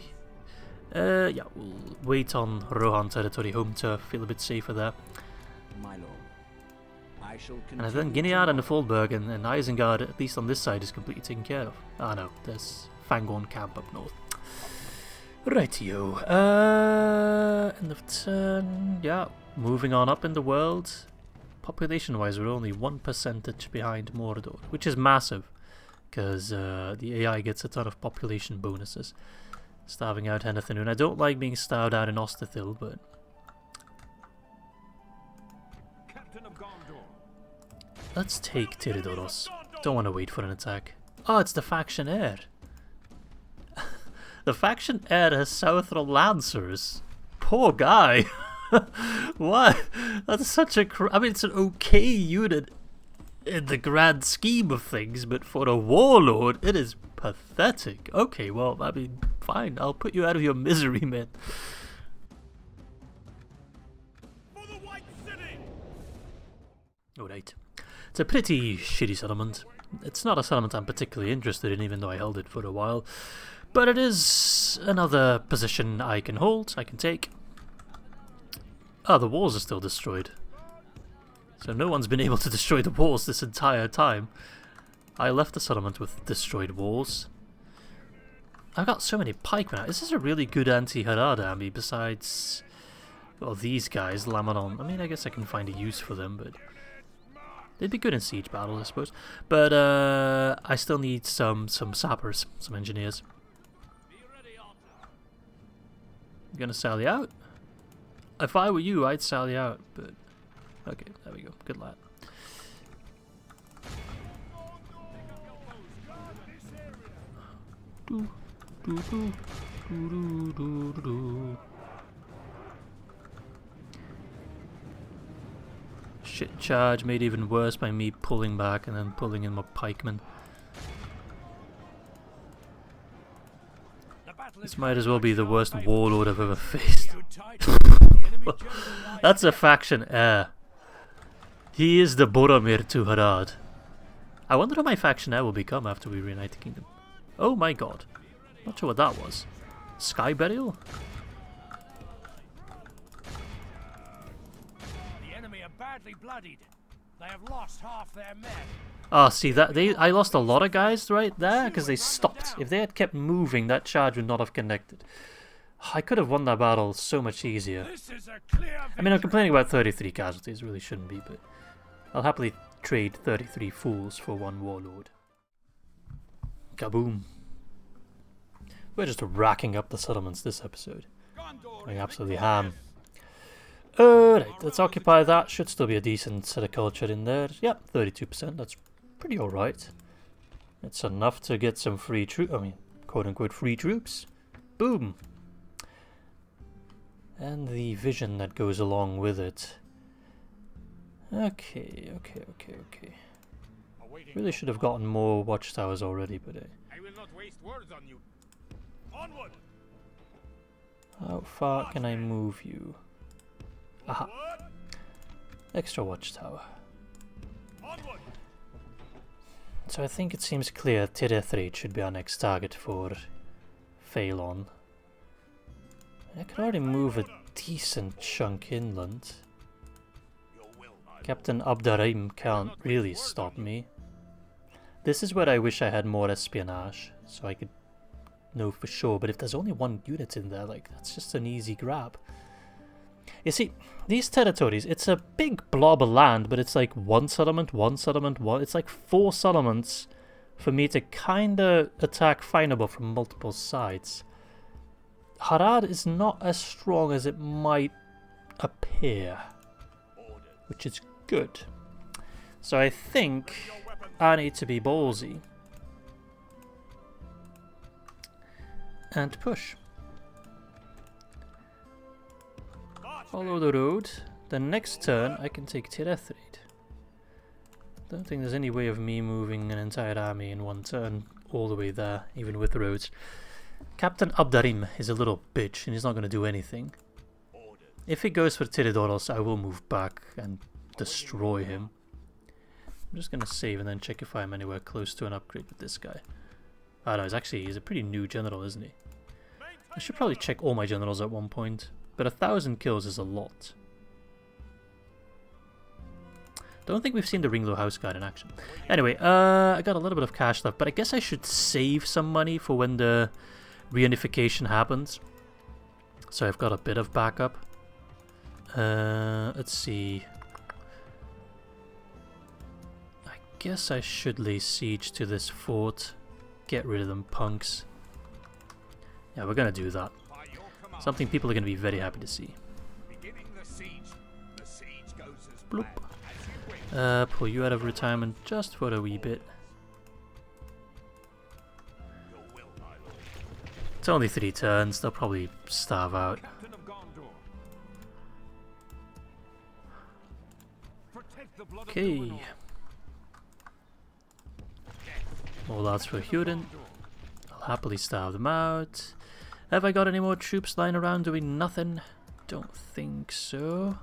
Yeah, we'll wait on Rohan territory home turf, feel a bit safer there. My lord, I shall and then Ginead and the Foldberg and Isengard, at least on this side, is completely taken care of. Ah no, there's Fangorn camp up north. Rightio. End of turn. Yeah, moving on up in the world. Population-wise, we're only 1% behind Mordor, which is massive. Because the AI gets a ton of population bonuses. Starving out anything. And I don't like being starved out in Ostithil, but... Let's take Tirithoros. Don't want to wait for an attack. Oh, it's the faction heir. The faction heir has Southron Lancers. Poor guy. What? That's such a... I mean, it's an okay unit in the grand scheme of things, but for a warlord, it is pathetic. Okay, well, I mean, fine. I'll put you out of your misery, man. For the White City! Alright. It's a pretty shitty settlement. It's not a settlement I'm particularly interested in, even though I held it for a while. But it is another position I can hold, I can take. Ah, the walls are still destroyed. So no one's been able to destroy the walls this entire time. I left the settlement with destroyed walls. I've got so many pikemen out. This is a really good anti-Harad army besides, well, these guys, Lamanon. I mean, I guess I can find a use for them, but they'd be good in siege battles, I suppose. But I still need some sappers, some engineers. I'm gonna sally out. If I were you, I'd sally out, but okay, there we go. Good lad. Do, do, do, do, do, do, do. Shit charge made even worse by me pulling back and then pulling in my pikemen. This might as well be the worst warlord I've ever faced. That's a faction heir. He is the Boromir to Harad. I wonder who my faction heir will become after we reunite the kingdom. Oh my god. Not sure what that was. Sky Burial? The enemy are badly bloodied. They have lost half their men. Ah, see that I lost a lot of guys right there because they stopped. If they had kept moving, that charge would not have connected. I could have won that battle so much easier. This is a clear I mean, I'm complaining about 33 casualties, really shouldn't be, but I'll happily trade 33 fools for one warlord. Kaboom. We're just racking up the settlements this episode. Going absolutely ham. Alright, let's occupy that. Should still be a decent set of culture in there. Yep, 32%. That's pretty alright. It's enough to get some free troops. I mean, quote unquote free troops. Boom! And the vision that goes along with it. Okay. Really should have gotten more watchtowers already, but I will not waste words on you. Onward! how far can I move you? Aha. Extra watchtower. Onward! So I think it seems clear Tir Ethraid should be our next target for Phalon. I can already move a decent chunk inland. Captain Abdarim can't really stop me. This is where I wish I had more espionage, so I could know for sure, but if there's only one unit in there, like, that's just an easy grab. You see, these territories, it's a big blob of land, but it's like one settlement, it's like 4 settlements for me to kinda attack Finable from multiple sides. Harad is not as strong as it might appear, which is good. So I think I need to be ballsy and push. Follow the road. The next turn I can take Tir Ethraid. Don't think there's any way of me moving an entire army in one turn all the way there, even with the roads. Captain Abdarim is a little bitch and he's not going to do anything. If he goes for Tirithoros, I will move back and destroy him. I'm just going to save and then check if I'm anywhere close to an upgrade with this guy. Ah no, he's a pretty new general, isn't he? I should probably check all my generals at one point, but 1,000 kills is a lot. Don't think we've seen the Ringlow House Guard in action. Anyway, I got a little bit of cash left, but I guess I should save some money for when the reunification happens. So I've got a bit of backup. Let's see. I guess I should lay siege to this fort. Get rid of them punks. Yeah, we're gonna do that. Something people are gonna be very happy to see. Bloop. Pull you out of retirement just for a wee bit. It's only 3 turns, they'll probably starve out. Okay. More lads for Hurin. I'll happily starve them out. Have I got any more troops lying around doing nothing? Don't think so.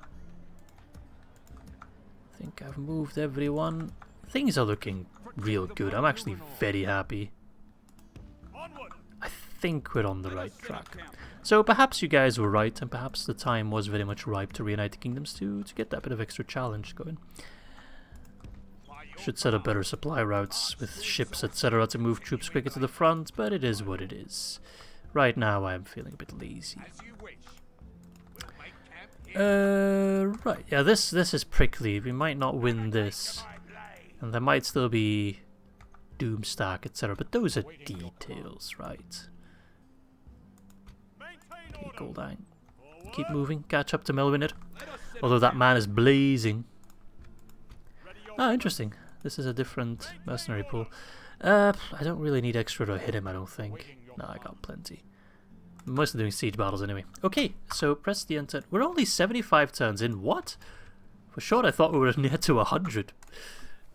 I think I've moved everyone. Things are looking real good. I'm actually very happy. I think we're on the right track. So perhaps you guys were right, and perhaps the time was very much ripe to reunite the kingdoms to get that bit of extra challenge going. Should set up better supply routes with ships, etc. to move troops quicker to the front, but it is what it is. Right now I am feeling a bit lazy. Right, yeah, this is prickly. We might not win this. And there might still be Doomstack, etc. But those are details, right? Okay, Goldine. Keep moving, catch up to Melwinner. Although that man is blazing. Ah, interesting. This is a different mercenary pool. I don't really need extra to hit him, I don't think. No, I got plenty. I'm mostly doing siege battles anyway. Okay, so press the enter. We're only 75 turns in. What? For sure I thought we were near to 100.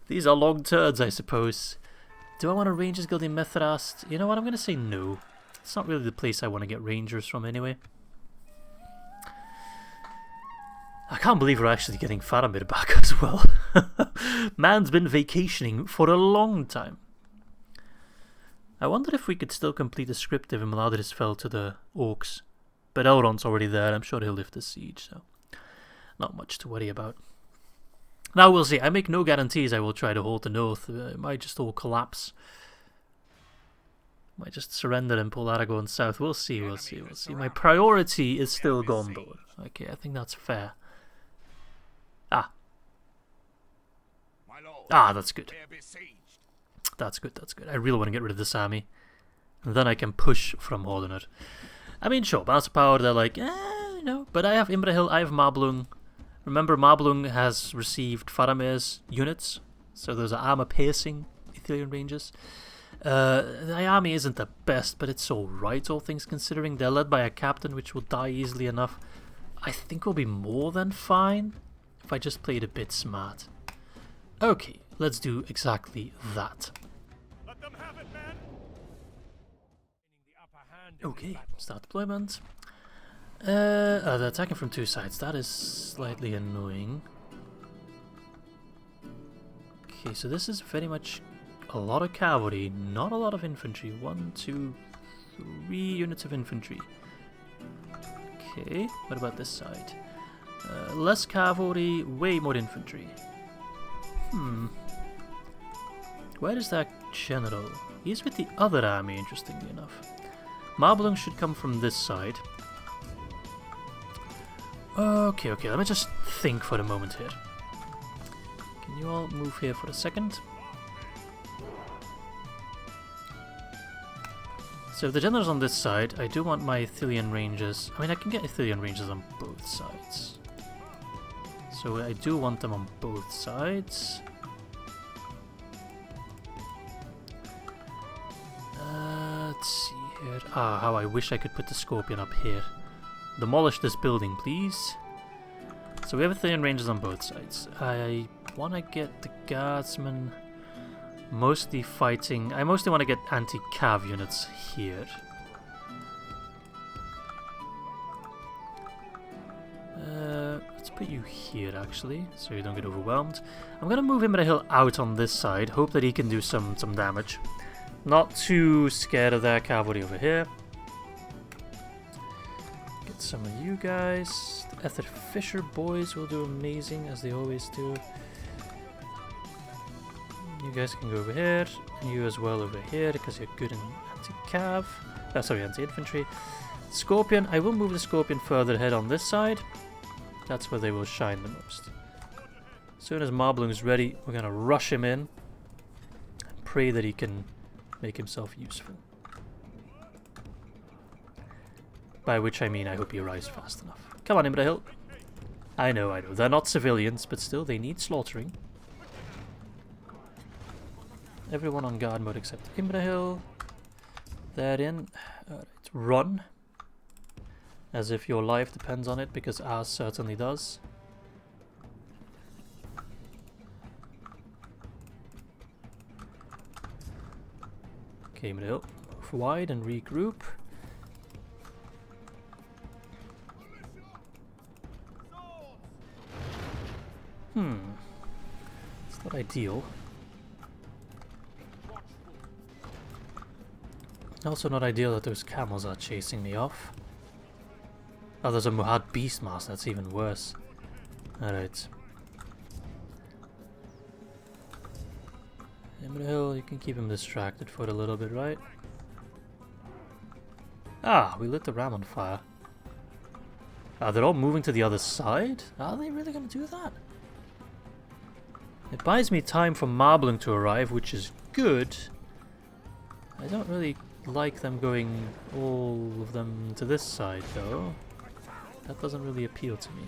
These are long turns, I suppose. Do I want a Rangers Guild in Mithrast? You know what, I'm going to say no. It's not really the place I want to get Rangers from anyway. I can't believe we're actually getting Faramir back as well. Man's been vacationing for a long time. I wonder if we could still complete the script if Imladris fell to the orcs. But Elrond's already there, I'm sure he'll lift the siege, so not much to worry about. Now we'll see. I make no guarantees I will try to hold the north. It might just all collapse. Might just surrender and pull Aragorn south. We'll see, we'll see, we'll see. My priority is still Gondor. Okay, I think that's fair. Ah, that's good. That's good, that's good. I really want to get rid of this army. And then I can push from Hordener. I mean, sure, balance of power, they're like, no. But I have Imrahil, I have Mablung. Remember, Mablung has received Faramir's units. So those are armor-piercing Ithilien Rangers. The army isn't the best, but it's alright, all things considering. They're led by a captain, which will die easily enough. I think we'll be more than fine if I just played a bit smart. Okay, let's do exactly that. Let them have it, men. Okay, start deployment. They're attacking from two sides. That is slightly annoying. Okay, so this is very much a lot of cavalry, not a lot of infantry. 1, 2, 3 units of infantry. Okay, what about this side? Less cavalry, way more infantry. Where is that general? He's with the other army, interestingly enough. Mablung should come from this side. Okay, let me just think for a moment here. Can you all move here for a second? So if the general's on this side, I do want my Ithilien Rangers. I mean, I can get Ithilien Rangers on both sides. So I do want them on both sides. Let's see here. Ah, how I wish I could put the Scorpion up here. Demolish this building, please. So we have Ithilien Rangers on both sides. I want to get the Guardsmen mostly fighting. I mostly want to get anti-cav units here. Let's put you here, actually, so you don't get overwhelmed. I'm gonna move Imrahil out on this side, hope that he can do some damage. Not too scared of that cavalry over here. Get some of you guys. The Ether Fisher boys will do amazing, as they always do. You guys can go over here. You as well over here, because you're good in anti-cav. Sorry, anti-infantry. Scorpion, I will move the Scorpion further ahead on this side. That's where they will shine the most. As soon as Mablung's ready, we're going to rush him in and pray that he can make himself useful. By which I mean I hope he arrives fast enough. Come on, Imrahil. I know. They're not civilians, but still they need slaughtering. Everyone on guard mode except Imrahil. They're in. Alright, run. As if your life depends on it, because ours certainly does. Okay, Imrahil, move wide and regroup. It's not ideal. Also not ideal that those camels are chasing me off. Oh, there's a Muhad Beastmaster, that's even worse. Alright. Over the hill, you can keep him distracted for a little bit, right? Ah, we lit the ram on fire. Ah, they're all moving to the other side? Are they really going to do that? It buys me time for Marbling to arrive, which is good. I don't really like them going, all of them, to this side, though. That doesn't really appeal to me.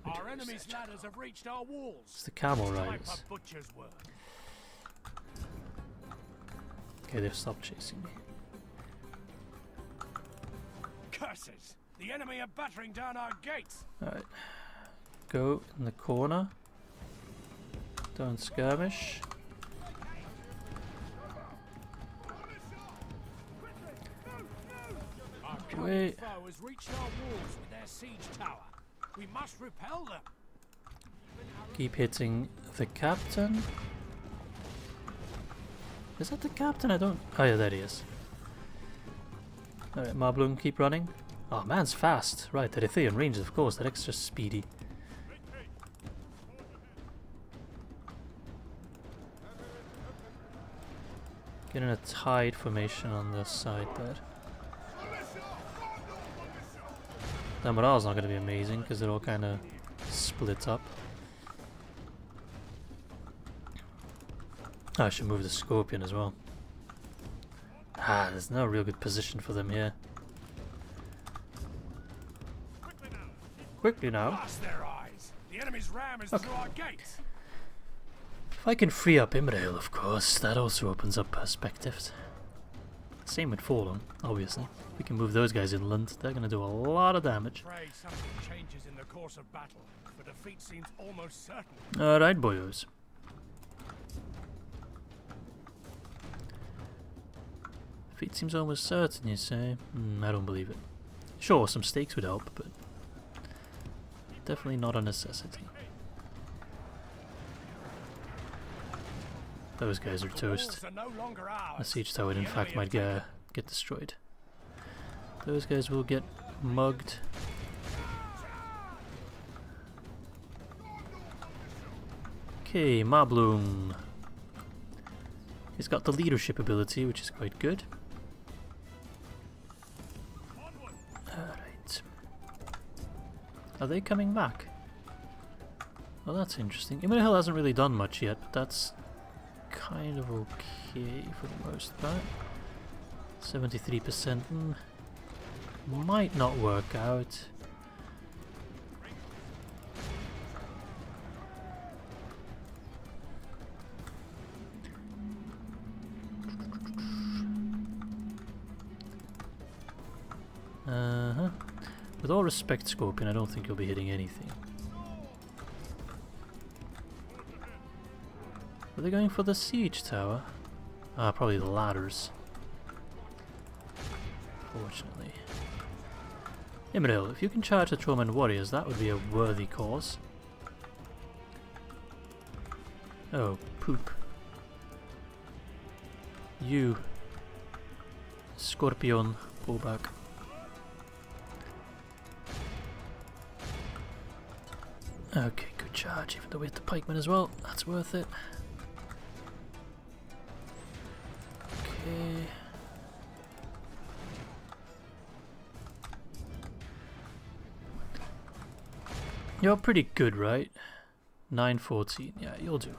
Our enemy's ladders have reached our walls. It's the camel Time riders. for butcher's work. Okay, they've stopped chasing me. Curses! The enemy are battering down our gates. Alright. Go in the corner. Don't skirmish. Our Wait. cunning foe has reached our walls with their siege tower. We must repel them. Keep hitting the captain. Is that the captain? I don't... Oh yeah, there he is. Alright, Marbloom, keep running. Oh, man's fast. Right, the Rithian Rangers, of course, that extra speedy. Get in a tight formation on this side there. Their morale's not going to be amazing because they're all kind of split up. I should move the Scorpion as well. Ah, there's no real good position for them here. Quickly now. Blast their eyes. The enemy's ram is through our gates. If I can free up Imrail, of course, that also opens up perspectives. Same with Fallen, obviously. We can move those guys inland. They're going to do a lot of damage. Pray something changes in the course of battle, for defeat seems almost certain. Alright, boyos. Defeat seems almost certain, you say? I don't believe it. Sure, some stakes would help, but definitely not a necessity. Those guys are toast. Walls are no longer ours. The siege tower, in The fact, enemy might have get destroyed. Those guys will get mugged. Okay, Marbloom. He's got the leadership ability, which is quite good. Alright. Are they coming back? Well, that's interesting. Imrail hasn't really done much yet, but that's kind of okay for the most part. 73% might not work out. With all respect, Scorpion, I don't think you'll be hitting anything. Are they going for the siege tower? Ah, probably the ladders. Fortunately. Imrail, if you can charge the Trollman warriors, that would be a worthy cause. Oh, poop. You, Scorpion, pull back. Okay, good charge, even though we hit the pikemen as well. That's worth it. Okay. You're pretty good, right? 914. Yeah, you'll do.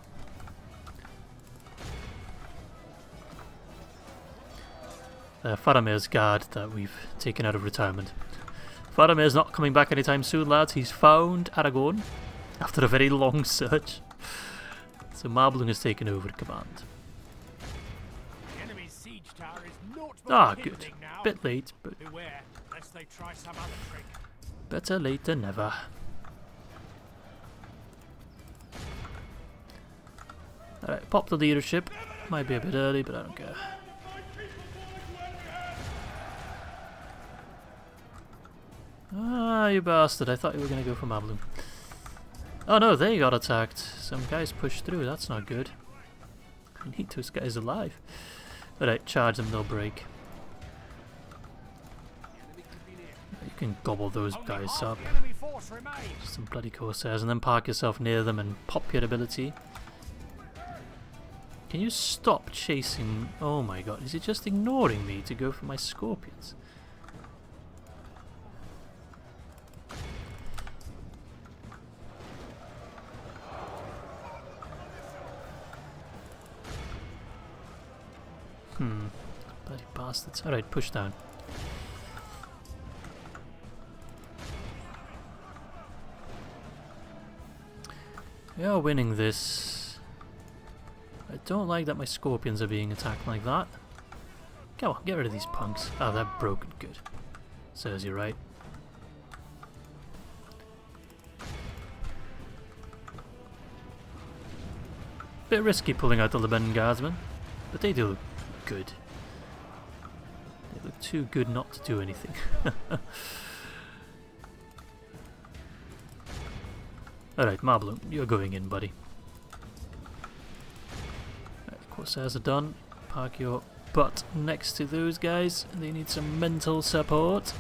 Faramir's guard that we've taken out of retirement. Faramir's not coming back anytime soon, lads. He's found Aragorn after a very long search. So Marbling has taken over command. The enemy's siege tower is not Ah, good. now. Bit late, but Beware, lest they try some other trick. better late than never. Alright, pop the leadership. Might be a bit early, but I don't care. Ah, you bastard. I thought you were going to go for Marbling. Oh no, they got attacked. Some guys pushed through. That's not good. I need those guys alive. Alright, charge them, they'll break. You can gobble those Only guys half up. the enemy force remains. Some bloody Corsairs, and then park yourself near them and pop your ability. Can you stop chasing... Oh my god, is he just ignoring me to go for my scorpions? Bloody bastards. Alright, push down. We are winning this. I don't like that my scorpions are being attacked like that. Come on, get rid of these punks. Oh, they're broken. Good. Serves you right. Bit risky pulling out the Lebanon guardsmen, but they do look good. They look too good not to do anything. Alright, Marbloom, you're going in, buddy. Right, Corsairs are done. Park your butt next to those guys. They need some mental support.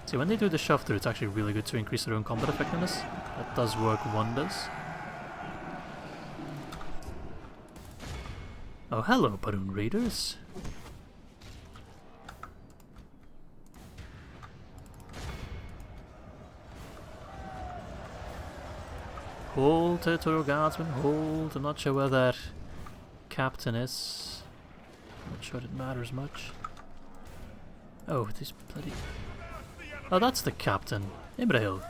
See, when they do the shove through, it's actually really good to increase their own combat effectiveness. That does work wonders. Oh, hello, Baroon Raiders. Hold, Tirithoros guardsmen, hold. I'm not sure where that captain is. Not sure it matters much. Oh, this bloody... Oh, that's the captain. Imrahil.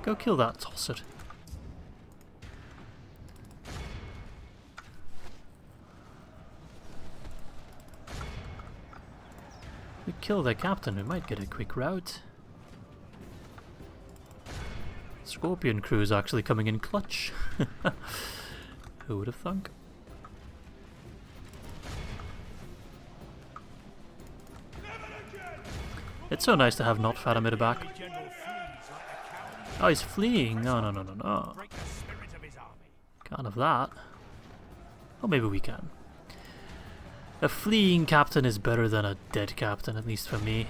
Go kill that tosser. We kill the captain, we might get a quick rout. Scorpion crew's actually coming in clutch. Who would have thunk? It's so nice to have not Faramir back. Oh, he's fleeing. No, no, no, no, no. Can't have that. Or maybe we can. A fleeing captain is better than a dead captain, at least for me.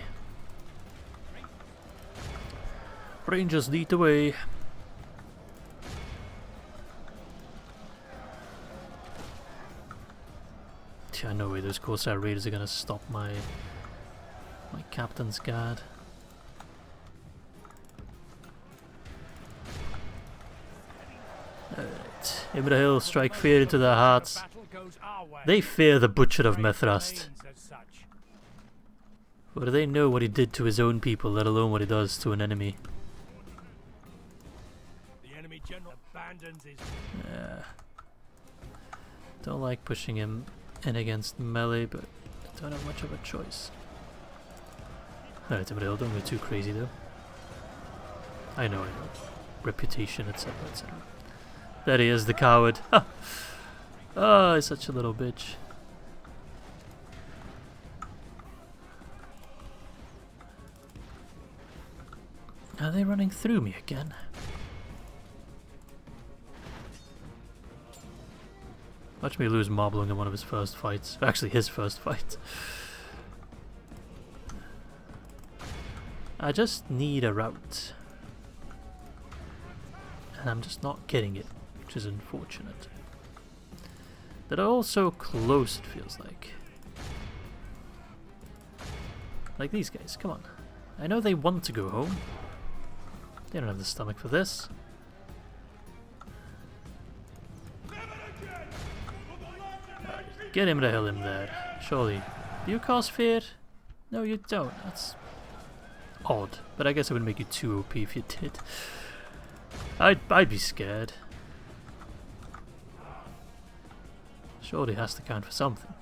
Rangers lead the way. Yeah, no way those Corsair Raiders are gonna stop my captain's guard. Alright. Imrahil, strike fear into their hearts. They fear the Butcher of Mithrast. For do they know what he did to his own people, let alone what he does to an enemy? Yeah. Don't like pushing him in against melee, but don't have much of a choice. Alright, Imrahil, don't go too crazy though. I know. Reputation, etc, etc. There he is, the coward. Oh, he's such a little bitch. Are they running through me again? Watch me lose Marbloom in one of his first fights. Actually, his first fight. I just need a route. And I'm just not getting it, which is unfortunate. They're all so close, it feels like. Like these guys, come on. I know they want to go home. They don't have the stomach for this. Right, get him the hell in there, surely. Do you cause fear? No, you don't. That's odd, but I guess it would make you too OP if you did. I'd be scared. Surely has to count for something.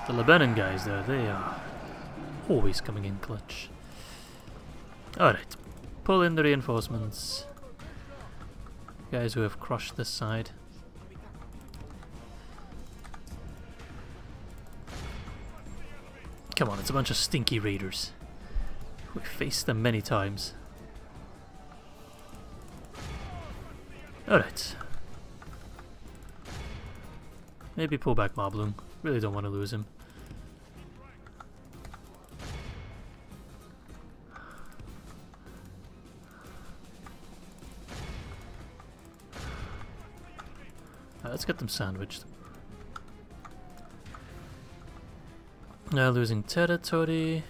The Lebanon guys though, they are always coming in clutch. Alright, pull in the reinforcements. Guys who have crushed this side. Come on, it's a bunch of stinky raiders. We've faced them many times. Alright. Maybe pull back Moblung. Really don't want to lose him. Let's get them sandwiched. Now losing territory.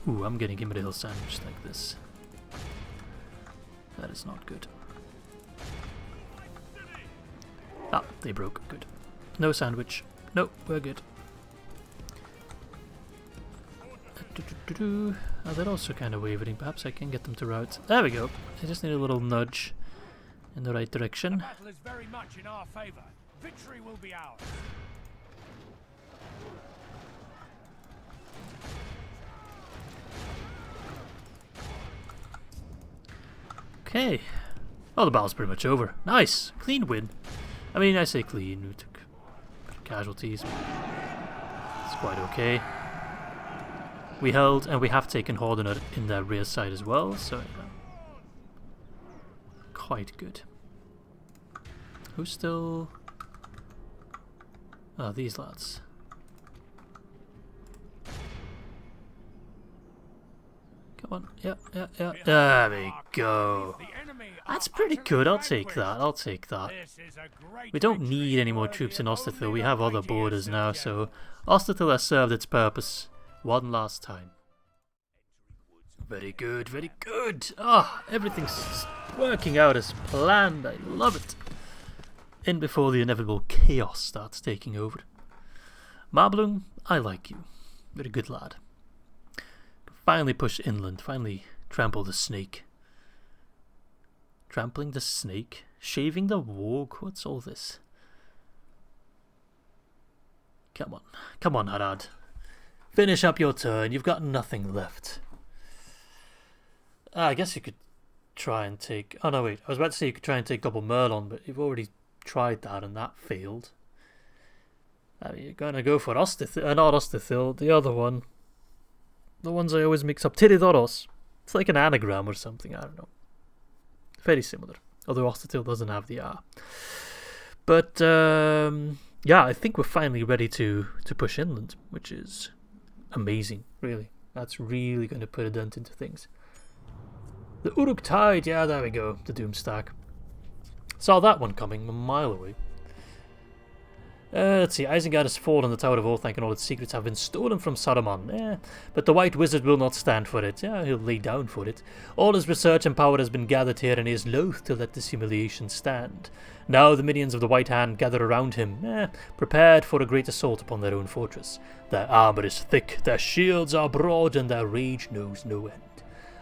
Ooh, I'm getting him a little sandwiched like this. That is not good. Ah, they broke. Good. No sandwich. Nope, we're good. Oh, they're also kind of wavering. Perhaps I can get them to rout. There we go. I just need a little nudge in the right direction. The battle is very much in our favor. Victory will be ours. Okay. Oh, the battle's pretty much over. Nice. Clean win. I mean, I say clean. We took casualties. It's quite okay. We held, and we have taken Hordener in their rear side as well, so quite good. Who's still... Oh, these lads. Come on, yeah. There we go. That's pretty good, I'll take that. We don't need any more troops in Ostithil, we have other borders now, so Ostithil has served its purpose one last time. Very good, very good. Ah, everything's working out as planned, I love it. In before the inevitable chaos starts taking over. Moblung, I like you. Very good lad. Finally push inland, finally trample the snake. Trampling the snake? Shaving the warg? What's all this? Come on Harad. Finish up your turn, you've got nothing left. I guess you could try and take... Oh no, wait, I was about to say you could try and take Gobel Mirlond, but you've already tried that and that failed. I mean, you're going to go for Ostithil, not Ostithil, the other one. The ones I always mix up. Tirithoros. It's like an anagram or something, I don't know. Very similar, although Ostithil doesn't have the R. But, yeah, I think we're finally ready to push inland, which is amazing, really. That's really going to put a dent into things. The URUK tide, yeah, there we go, the Doomstack. Saw that one coming a mile away. Let's see, Isengard has fallen, the Tower of Orthanc and all its secrets have been stolen from Saruman. But the White Wizard will not stand for it. Yeah, he'll lay down for it. All his research and power has been gathered here and he is loath to let this humiliation stand. Now the minions of the White Hand gather around him, prepared for a great assault upon their own fortress. Their armour is thick, their shields are broad, and their rage knows no end.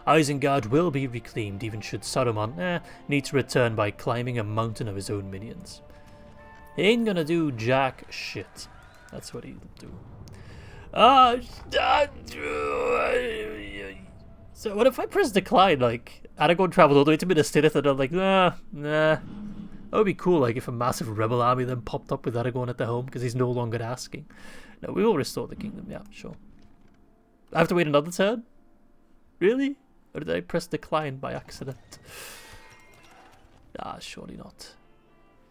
Isengard will be reclaimed even should Saruman need to return by climbing a mountain of his own minions. He ain't gonna do jack shit. That's what he'll do. So what if I press decline, like, Aragorn travelled all the way to Minas Tirith and I'm like, nah. That would be cool, like, if a massive rebel army then popped up with Aragorn at the home because he's no longer asking. No, we will restore the kingdom, yeah, sure. I have to wait another turn? Really? Or did I press decline by accident? Surely not.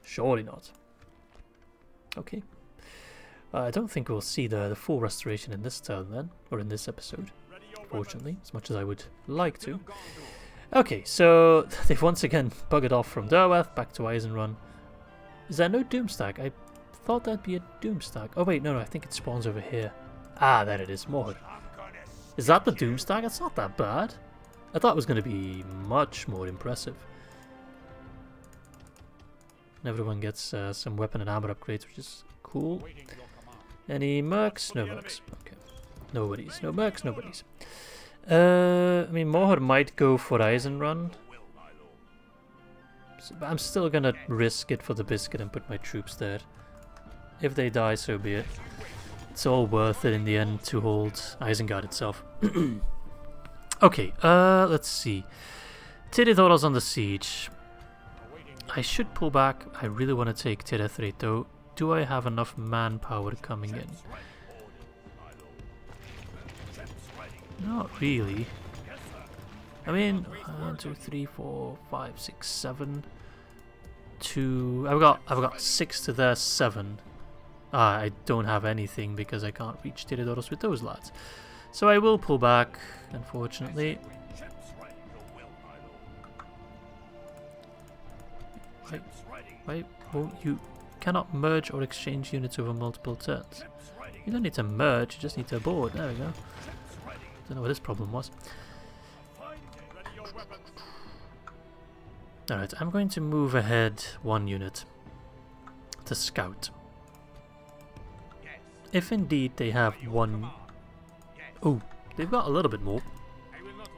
Surely not. Okay. I don't think we'll see the full restoration in this turn then, or in this episode, fortunately, as much as I would like to. Okay, so they've once again buggered off from Derweth back to Eisenrun. Is there no Doomstack? I thought that'd be a Doomstack. Oh wait, no, I think it spawns over here. Ah, there it is, Mohor. Is that the Doomstack? It's not that bad. I thought it was going to be much more impressive. And everyone gets some weapon and armor upgrades, which is cool. Any mercs? No mercs. Okay. Nobody's. No mercs, nobody's. I mean, Mohor might go for Eisenrun. So, but I'm still going to risk it for the biscuit and put my troops there. If they die, so be it. It's all worth it in the end to hold Isengard itself. Okay, let's see. Tirithoros on the siege. I should pull back. I really want to take Tir Ethraid though. Do I have enough manpower coming in? Not really. I mean, 1, 2, 3, 4, 5, 6, 7. 2. I've got 6 to their 7. I don't have anything because I can't reach Tirithoros with those lads. So I will pull back, unfortunately. Why won't you cannot merge or exchange units over multiple turns? You don't need to merge, you just need to board. There we go. Don't know what this problem was. Alright, I'm going to move ahead 1 unit to scout. If indeed they have 1... Oh, they've got a little bit more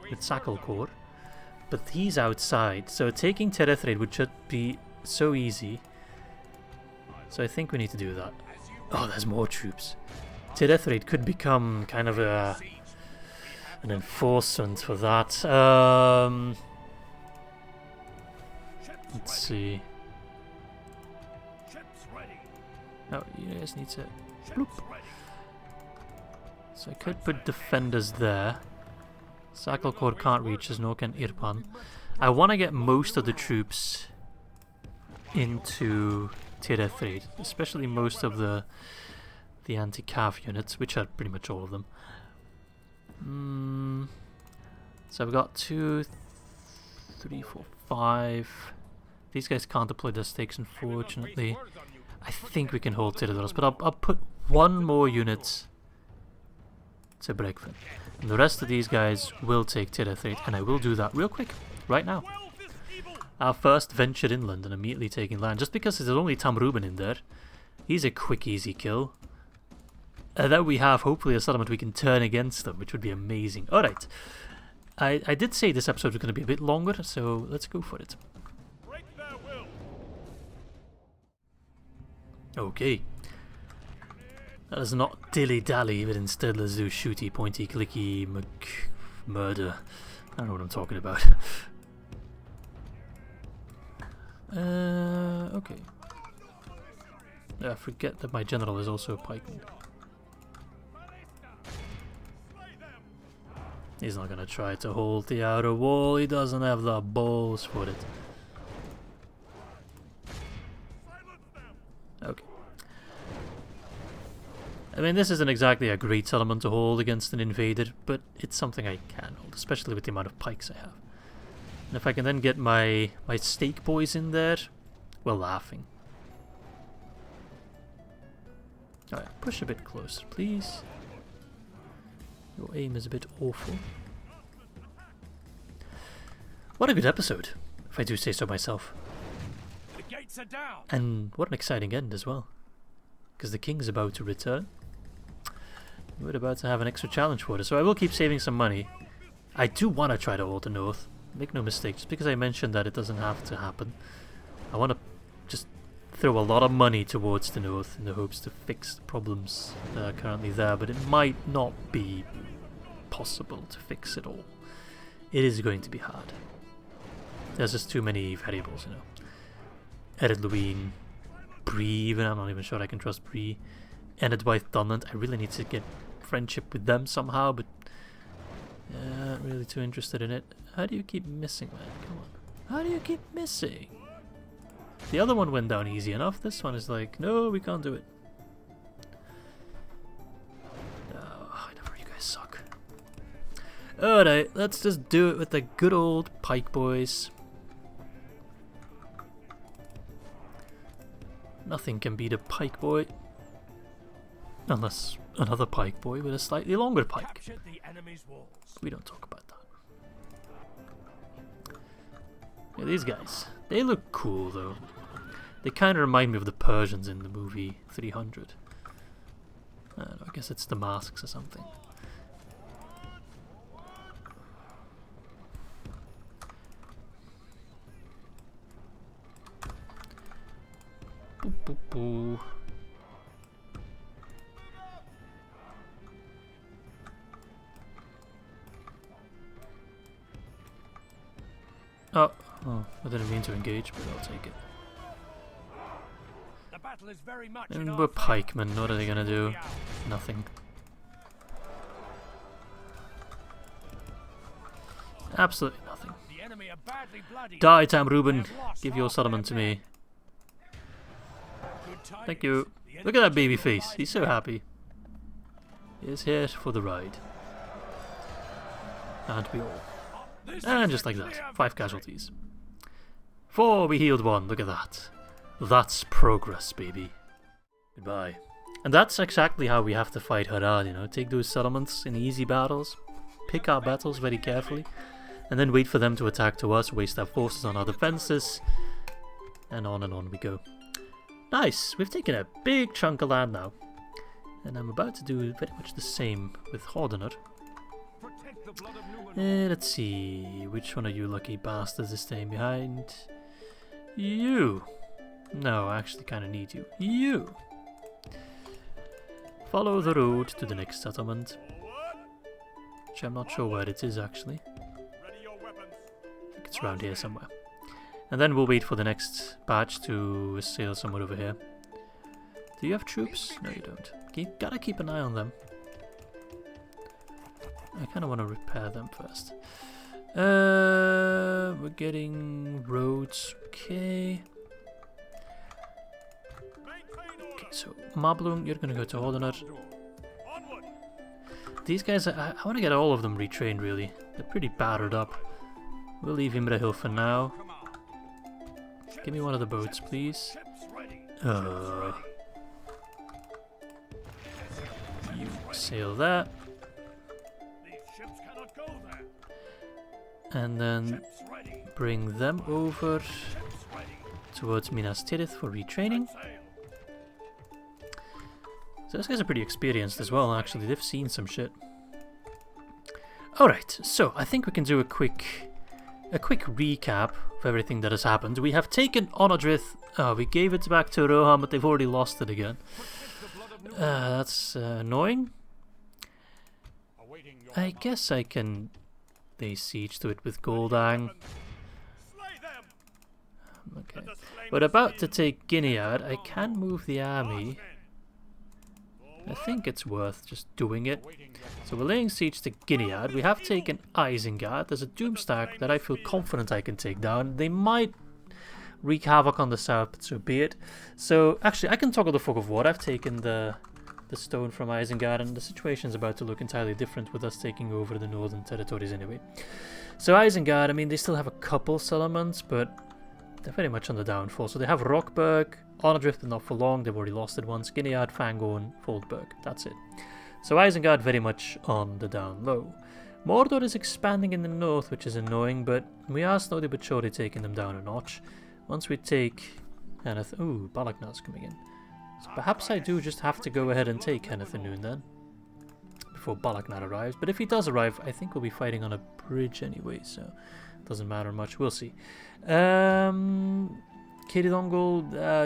with Sacklecore, but he's outside, so taking Tir Ethraid would just be so easy. So I think we need to do that. Oh, there's more troops. Tir Ethraid could become kind of an enforcement for that. Let's see. Oh, you guys need to... Bloop. So I could put defenders there. Sacklecore can't reach us, nor can Irpan. I want to get most of the troops into Tir Ethraid, especially most of the anti-cav units, which are pretty much all of them. So I've got 2, 3, 4, 5. These guys can't deploy their stakes, unfortunately. I think we can hold Tirithoros, but I'll put 1 more unit to Breakfast. And the rest of these guys will take Tir Ethraid, and I will do that real quick, right now. Our first venture inland and immediately taking land, just because there's only Tam Ruben in there. He's a quick, easy kill. Then we have, hopefully, a settlement we can turn against them, which would be amazing. Alright. I did say this episode was going to be a bit longer, so let's go for it. Okay. That is not dilly-dally, but instead let's do shooty, pointy, clicky, murder. I don't know what I'm talking about. Okay. I forget that my general is also a pikeman. He's not gonna try to hold the outer wall, he doesn't have the balls for it. Okay. I mean, this isn't exactly a great settlement to hold against an invader, but it's something I can hold, especially with the amount of pikes I have. And if I can then get my stake boys in there, we're laughing. Alright, push a bit closer, please. Your aim is a bit awful. What a good episode, if I do say so myself. The gates are down. And what an exciting end as well. Because the king's about to return. We're about to have an extra challenge for us, so I will keep saving some money. I do want to try to hold the north. Make no mistake, just because I mentioned that it doesn't have to happen. I want to just throw a lot of money towards the north in the hopes to fix the problems that are currently there, but it might not be possible to fix it all. It is going to be hard. There's just too many variables, you know. Ered Luin, Bree, even I'm not even sure I can trust Bree. Enedwaith Dunland, I really need to get friendship with them somehow, but not really too interested in it. How do you keep missing, man? Come on. How do you keep missing? The other one went down easy enough. This one is like, no, we can't do it. Oh, I know you guys suck. Alright, let's just do it with the good old pike boys. Nothing can beat a pike boy. Unless another pike boy with a slightly longer pike. The enemy's walls. We don't talk about that. Yeah, these guys, they look cool though. They kind of remind me of the Persians in the movie 300. I don't know, I guess it's the masks or something. Boo, boo, boo. Oh, I didn't mean to engage, but I'll take it. The battle is very much And we're pikemen, what are they gonna do? Nothing. Absolutely nothing. The enemy are badly bloodied. Die, Tam Ruben! Give your settlement to me. Thank you. Look at that baby face. He's so happy. He's here for the ride. Aren't we all? And just like that. 5 casualties. 4, we healed 1. Look at that. That's progress, baby. Goodbye. And that's exactly how we have to fight Harad, you know. Take those settlements in easy battles. Pick our battles very carefully. And then wait for them to attack to us. Waste our forces on our defenses. And on we go. Nice! We've taken a big chunk of land now. And I'm about to do very much the same with Hoddinot. Let's see. Which one of you lucky bastards is staying behind? You! No, I actually kind of need you. You! Follow the road to the next settlement. Which I'm not sure where it is actually. I think it's around here somewhere. And then we'll wait for the next batch to sail somewhere over here. Do you have troops? No, you don't. Gotta keep an eye on them. I kind of want to repair them first. We're getting roads. Okay. Okay, so Mablung, you're gonna go to Hoddinot. These guys, I want to get all of them retrained really. They're pretty battered up. We'll leave Imrahil for now. Give me one of the boats, please. You sail that. And then bring them over towards Minas Tirith for retraining. So those guys are pretty experienced as well, actually. They've seen some shit. Alright, so I think we can do a quick recap of everything that has happened. We have taken Onodrith. We gave it back to Rohan, but they've already lost it again. That's annoying. I guess I can lay siege to it with Goldang. Okay. We're about to take Gilead. I can move the army. I think it's worth just doing it. So we're laying siege to Gilead. We have taken Isengard. There's a Doomstack that I feel confident I can take down. They might wreak havoc on the south, but so be it. So actually, I can toggle the Fog of War. I've taken the stone from Isengard, and the situation's about to look entirely different with us taking over the northern territories anyway. So Isengard, I mean, they still have a couple settlements, but they're very much on the downfall. So they have Rockburg, Onodrith, but not for long. They've already lost it once. Gilead, Fangorn, Foldburg. That's it. So Isengard very much on the down low. Mordor is expanding in the north, which is annoying, but we are slowly but surely taking them down a notch. Once we take Henneth... Ooh, Balagnar's coming in. So perhaps I do just have to go ahead and take Henneth and Noon then, before Balagnar arrives. But if he does arrive, I think we'll be fighting on a bridge anyway, so it doesn't matter much. We'll see. Kiridongol,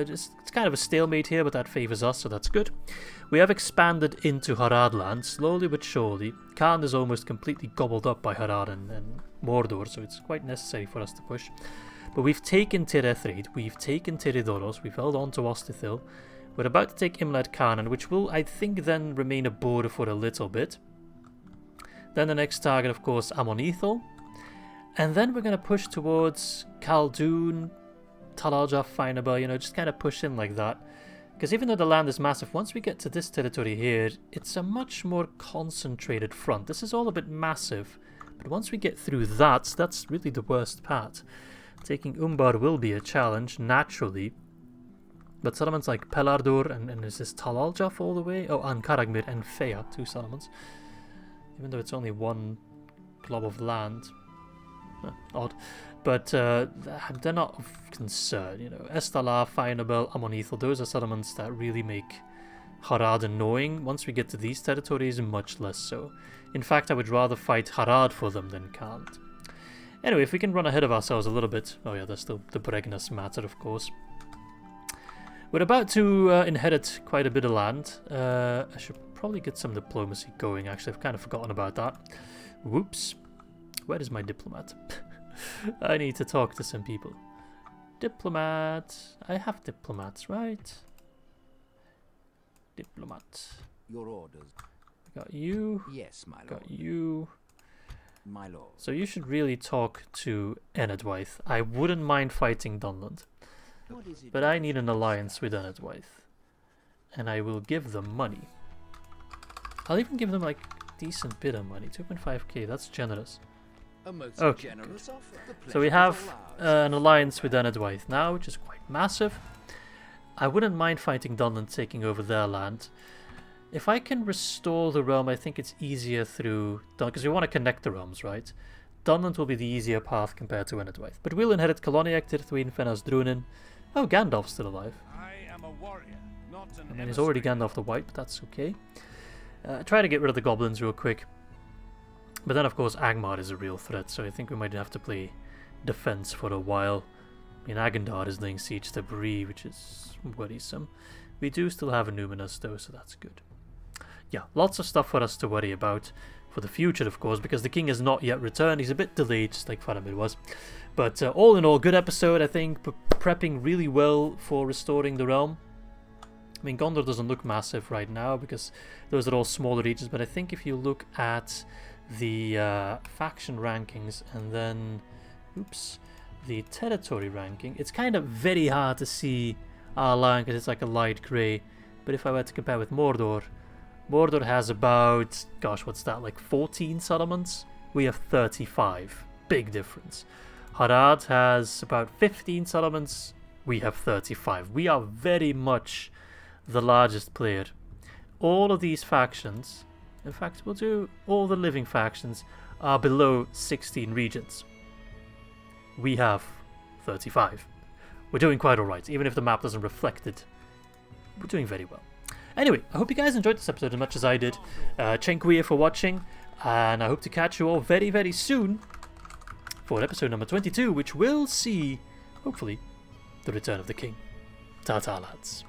it's kind of a stalemate here, but that favours us, so that's good. We have expanded into Haradland, slowly but surely. Khan is almost completely gobbled up by Harad and Mordor, so it's quite necessary for us to push. But we've taken Tir Ethraid, we've taken Tirithoros, we've held on to Ostithil. We're about to take Imlad Khan, which will, I think, then remain a border for a little bit. Then the next target, of course, Amonithil. And then we're going to push towards Khaldun, Talalja, Finaba, you know, just kind of push in like that. Because even though the land is massive, once we get to this territory here, it's a much more concentrated front. This is all a bit massive, but once we get through that, that's really the worst part. Taking Umbar will be a challenge, naturally. But settlements like Pelardur and is this Talaljaf all the way? Oh, and Karagmir and Feya, 2 settlements. Even though it's only one glob of land. Odd. But they're not of concern, you know. Estalar, Fainabel, Amonithil, those are settlements that really make Harad annoying. Once we get to these territories, much less so. In fact, I would rather fight Harad for them than Khand. Anyway, if we can run ahead of ourselves a little bit... Oh yeah, there's still the Bregnas matter, of course. We're about to inherit quite a bit of land. I should probably get some diplomacy going, actually. I've kind of forgotten about that. Whoops. Where is my diplomat? I need to talk to some people. Diplomat. I have diplomats, right? Diplomat. Your orders. Got you. Yes, my lord. Got you. My lord. So you should really talk to Enedwaith. I wouldn't mind fighting Dunland. But I need an alliance with Enedwaith. and I will give them money. I'll even give them like decent bit of money, 2.5k, that's generous. A most Okay, generous offer. The So we pleasure have is all ours. an alliance with Onodrith now, which is quite massive. I wouldn't mind fighting Dunland taking over their land. If I can restore the realm, I think it's easier through Dunland, because we want to connect the realms, right? Dunland will be the easier path compared to Onodrith. But we'll inherit Coloniac, Tir Ethraid, Fenas Drunin. Oh, Gandalf's still alive. I am a warrior, not an I mean, he's already emissary. Gandalf the White, but that's okay. Try to get rid of the goblins real quick. But then, of course, Angmar is a real threat, so I think we might have to play defense for a while. I mean, Isengard is laying siege to Bree, which is worrisome. We do still have a Numinous, though, so that's good. Yeah, lots of stuff for us to worry about for the future, of course, because the king has not yet returned. He's a bit delayed, just like Faramir was. But all in all, good episode, I think. Prepping really well for restoring the realm. I mean, Gondor doesn't look massive right now because those are all smaller regions, but I think if you look at the faction rankings and then, oops, the territory ranking, it's kind of very hard to see our line because it's like a light grey. But if I were to compare with Mordor, Mordor has about, gosh, what's that, like 14 settlements? We have 35. Big difference. Harad has about 15 settlements. We have 35. We are very much the largest player. All of these factions, in fact, we'll do all the living factions, are below 16 regions. We have 35. We're doing quite alright, even if the map doesn't reflect it. We're doing very well. Anyway, I hope you guys enjoyed this episode as much as I did. Thank you for watching, and I hope to catch you all very, very soon for episode number 22, which will see, hopefully, the return of the king. Ta-ta, lads.